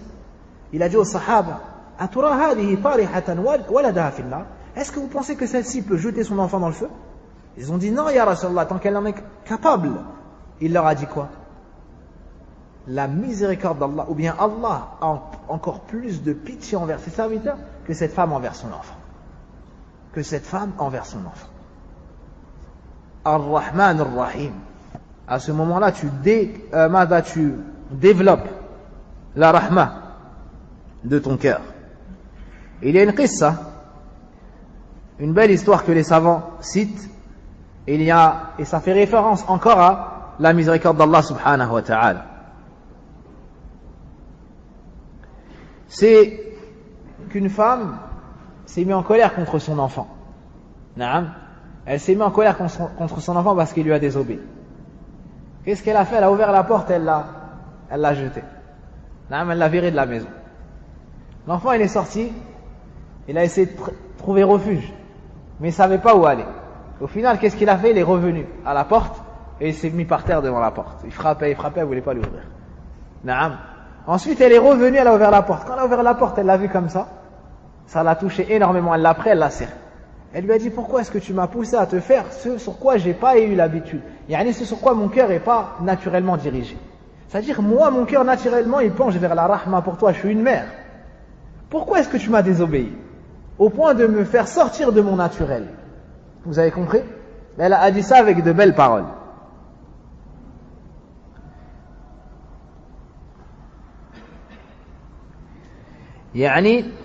il a dit aux sahaba, Atura hadihi tarihatan waladaha fillah. Est-ce que vous pensez que celle-ci peut jeter son enfant dans le feu? Ils ont dit non, ya Rasulallah, tant qu'elle en est capable. Il leur a dit quoi? La miséricorde d'Allah, ou bien Allah a encore plus de pitié envers ses serviteurs que cette femme envers son enfant. Que cette femme envers son enfant. Ar-Rahman Ar-Rahim. À ce moment-là, tu développes la rahma. de ton cœur. Il y a une qissa, une belle histoire que les savants citent, et ça fait référence encore à la miséricorde d'Allah subhanahu wa ta'ala. C'est qu'une femme s'est mise en colère contre son enfant. Elle s'est mise en colère contre son enfant parce qu'il lui a désobéi. Qu'est-ce qu'elle a fait? Elle a ouvert la porte, elle l'a jeté. Elle l'a viré de la maison. L'enfant, il est sorti, il a essayé de trouver refuge, mais il ne savait pas où aller. Au final, qu'est-ce qu'il a fait? Il est revenu à la porte et il s'est mis par terre devant la porte. Il frappait, elle ne voulait pas l'ouvrir. Ensuite, elle est revenue, elle a ouvert la porte. Quand elle a ouvert la porte, elle l'a vu comme ça l'a touché énormément. Elle l'a pris, elle l'a serré. Elle lui a dit: pourquoi est-ce que tu m'as poussé à te faire ce sur quoi j'ai pas eu l'habitude, ce sur quoi mon cœur n'est pas naturellement dirigé. C'est-à-dire, moi, mon cœur naturellement il penche vers la rahma pour toi, je suis une mère. Pourquoi est-ce que tu m'as désobéi au point de me faire sortir de mon naturel? Vous avez compris? Elle a dit ça avec de belles paroles.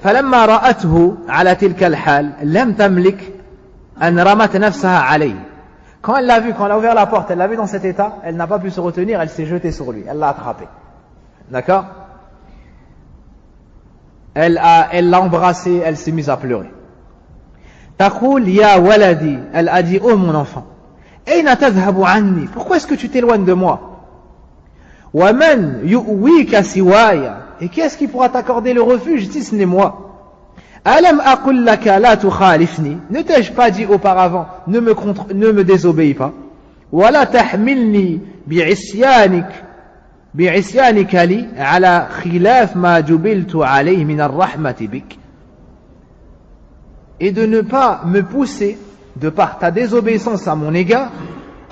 فلما رأته على تلك الحال لم تملك أن رمت نفسها عليه. Quand elle l'a vu, quand elle a ouvert la porte, elle l'a vu dans cet état, elle n'a pas pu se retenir, elle s'est jetée sur lui, elle l'a attrapé. D'accord? Elle l'a embrassé, elle s'est mise à pleurer. تقول يا ولدي, elle a dit: oh mon enfant, أين تذهب عني, pourquoi est-ce que tu t'éloignes de moi? ومن يؤويك سواي, et qui est-ce qui pourra t'accorder le refuge si ce n'est moi? Alam aqul laka la tukhalifni, ne t'ai-je pas dit auparavant ne me désobéis pas? Wala tahmilni bi'isyanika li ala khilaf ma jubiltu alayhi min ar-rahmati bik, et de ne pas me pousser de par ta désobéissance à mon égard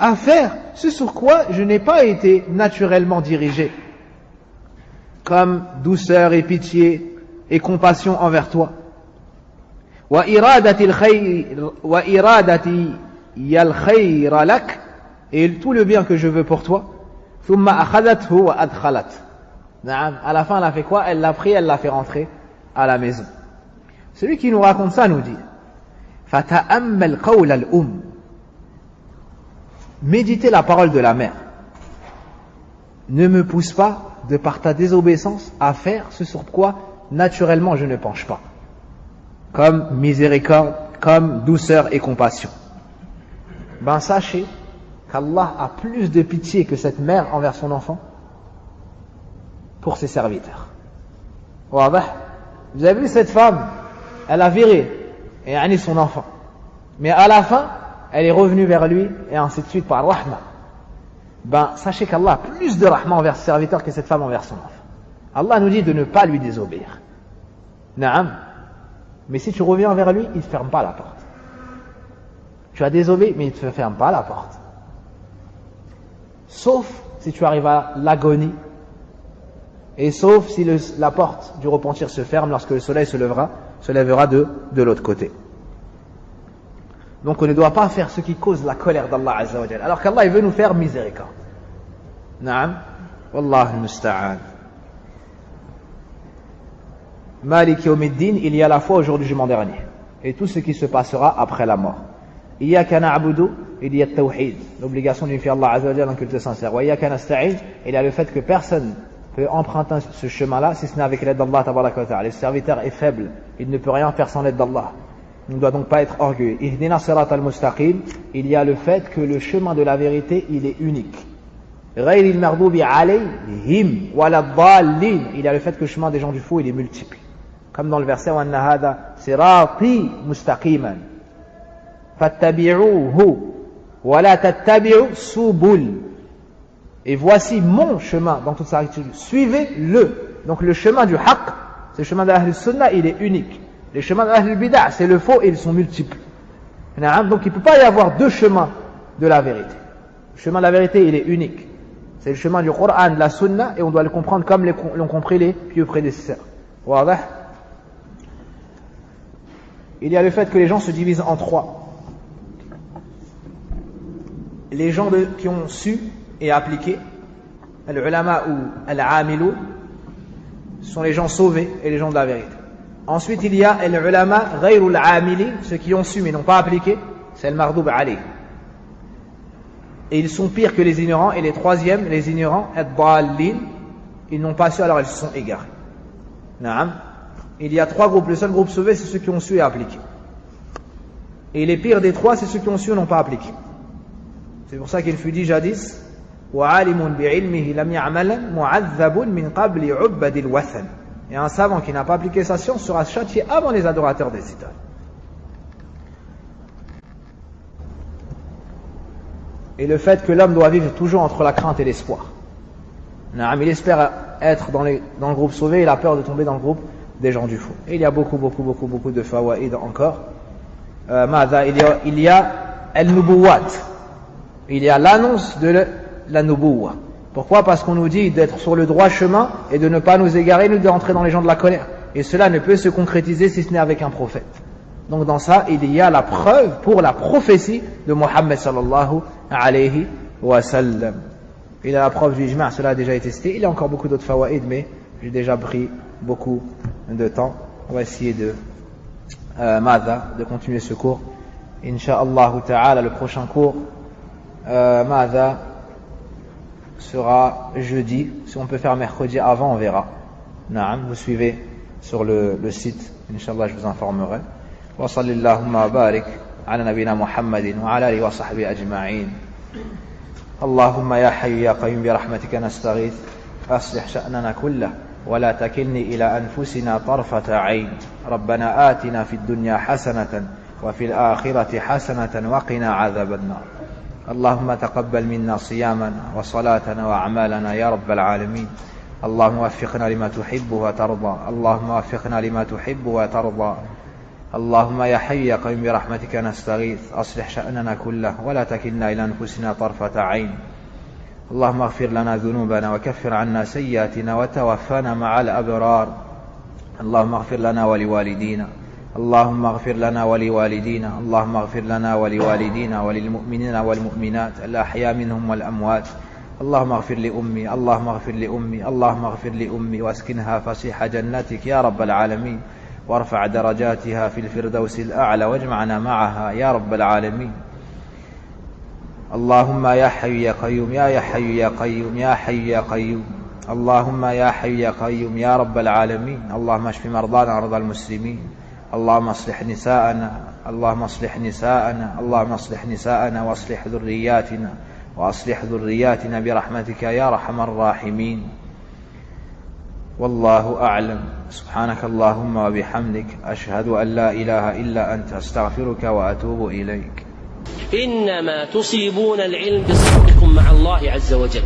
à faire ce sur quoi je n'ai pas été naturellement dirigé, comme douceur et pitié et compassion envers toi. Wa iradati al-khayr lak, et tout le bien que je veux pour toi. Thumma akhadathu wa adkhalat. À la fin, elle a fait quoi? Elle l'a pris, elle l'a fait rentrer à la maison. Celui qui nous raconte ça nous dit: Fata'ammal qawl al-um. Méditez la parole de la mère. Ne me pousse pas de par ta désobéissance à faire ce sur quoi naturellement je ne penche pas, comme miséricorde, comme douceur et compassion. Sachez qu'Allah a plus de pitié que cette mère envers son enfant pour ses serviteurs. Vous avez vu cette femme, elle a viré son enfant, mais à la fin elle est revenue vers lui et ainsi de suite par rahma. Sachez qu'Allah a plus de rahma envers ses serviteurs que cette femme envers son enfant. Allah nous dit de ne pas lui désobéir. Mais si tu reviens vers lui, il ne te ferme pas la porte. Tu as désobéi, mais il ne te ferme pas la porte. Sauf si tu arrives à l'agonie, et sauf si la porte du repentir se ferme lorsque le soleil se lèvera de l'autre côté. Donc on ne doit pas faire ce qui cause la colère d'Allah Azza wa Jalla, alors qu'Allah il veut nous faire miséricorde. Naam, Wallah al-musta'an. Malik Yawmiddin, il y a la foi au jour du jugement dernier, et tout ce qui se passera après la mort. Iyyaka na'budu, il y a tawhid, l'obligation d'unifier Allah Azza wa Jalla en culte sincère. Wa iyyaka nasta'in, il y a le fait que personne peut emprunter ce chemin-là si ce n'est avec l'aide d'Allah tabaraka wa ta'ala. Le serviteur est faible, il ne peut rien faire sans l'aide d'Allah. On ne doit donc pas être orgueilleux. Ihdina sirat al-mustaqim, il y a le fait que le chemin de la vérité, il est unique. Ghayril maghdubi alayhim wala dallin, il y a le fait que le chemin des gens du faux, il est multiple. Comme dans le verset wa anna hada sirati mustaqiman fattabi'uhu wa la tattabi'u subul. Et voici mon chemin dans toute sa rectitude, suivez-le. Donc le chemin du haqq, c'est le chemin de l'Ahl Sunnah, il est unique. Les chemins de l'Ahl Bid'ah, c'est le faux et ils sont multiples. Donc il ne peut pas y avoir deux chemins de la vérité. Le chemin de la vérité, il est unique. C'est le chemin du Coran, de la Sunna, et on doit le comprendre comme l'ont compris les pieux prédécesseurs. Wadah. Il y a le fait que les gens se divisent en trois. Les gens qui ont su et appliqué, al-ulama ou al-amilou, Ce sont les gens sauvés et les gens de la vérité. Ensuite, il y a al-ulama ghayrul amili, ceux qui ont su mais n'ont pas appliqué, c'est al-mardoub alayh. Et ils sont pires que les ignorants. Et les troisièmes, les ignorants, ad-dallin, ils n'ont pas su, alors ils se sont égarés. Naam. Il y a trois groupes. Le seul groupe sauvé, c'est ceux qui ont su et appliqué. Et les pires des trois, c'est ceux qui ont su et n'ont pas appliqué. C'est pour ça qu'il fut dit jadis, وَعَالِمٌ بِعِلْمِهِ لَمْ يَعْمَلًا مُعَذَّبٌ مِنْ قَبْلِ عُبَّدِ الْوَثَنِ. Et un savant qui n'a pas appliqué sa science sera châtié avant les adorateurs des idoles. Et le fait que l'homme doit vivre toujours entre la crainte et l'espoir. Il espère être dans le groupe sauvé, il a peur de tomber dans le groupe des gens du faux. Et il y a beaucoup de fawaïd encore. Il y a al-nubuwat. Il y a l'annonce de la nubuwa. Pourquoi? Parce qu'on nous dit d'être sur le droit chemin et de ne pas nous égarer, nous d'entrer dans les gens de la colère. Et cela ne peut se concrétiser si ce n'est avec un prophète. Donc dans ça, il y a la preuve pour la prophétie de Mohammed sallallahu alayhi wa sallam. Il y a la preuve du ijma', cela a déjà été cité. Il y a encore beaucoup d'autres fawaïd, mais j'ai déjà pris beaucoup de temps. On va essayer de continuer ce cours. Inch'Allah ta'ala, le prochain cours, sera jeudi. Si on peut faire mercredi avant, on verra. Naam, vous suivez sur le site. Inch'Allah, je vous informerai. وصل اللهم وبارك على نبينا محمد وعلى آله وصحبه أجمعين. اللهم يا حي يا قيوم برحمتك نستغيث أصلح شأننا كله ولا تكلني إلى أنفسنا طرفة عين. ربنا آتنا في الدنيا حسنة وفي الآخرة حسنة وقنا عذاب النار. اللهم تقبل منا صيامنا وصلاتنا وأعمالنا يا رب العالمين. اللهم وفقنا لما تحب وترضى. اللهم وفقنا لما تحب وترضى. اللهم يا حي يا قيوم برحمتك نستغيث أصلح شأننا كله ولا تكلنا إلى أنفسنا طرفة عين. اللهم اغفر لنا ذنوبنا وكفر عنا سيئاتنا وتوفنا مع الأبرار. اللهم اغفر لنا ولوالدينا. اللهم اغفر لنا ولوالدينا. اللهم اغفر لنا ولوالدينا وللمؤمنين والمؤمنات الأحياء منهم والأموات. اللهم اغفر لأمي. اللهم اغفر لأمي. اللهم اغفر لأمي واسكنها فسيح جنتك يا رب العالمين. وارفع درجاتها في الفردوس الأعلى واجمعنا معها يا رب العالمين. اللهم يا حي يا قيوم يا حي يا قيوم يا حي يا قيوم. اللهم يا حي يا قيوم يا رب العالمين. اللهم اشف مرضانا ومرضى المسلمين. اللهم اصلح نساءنا. اللهم اصلح نساءنا. اللهم اصلح نساءنا واصلح ذرياتنا واصلح ذرياتنا برحمتك يا ارحم الراحمين. والله أعلم. سبحانك اللهم وبحمدك أشهد أن لا إله إلا أنت أستغفرك وأتوب إليك. إنما تصيبون العلم بصدقكم مع الله عز وجل.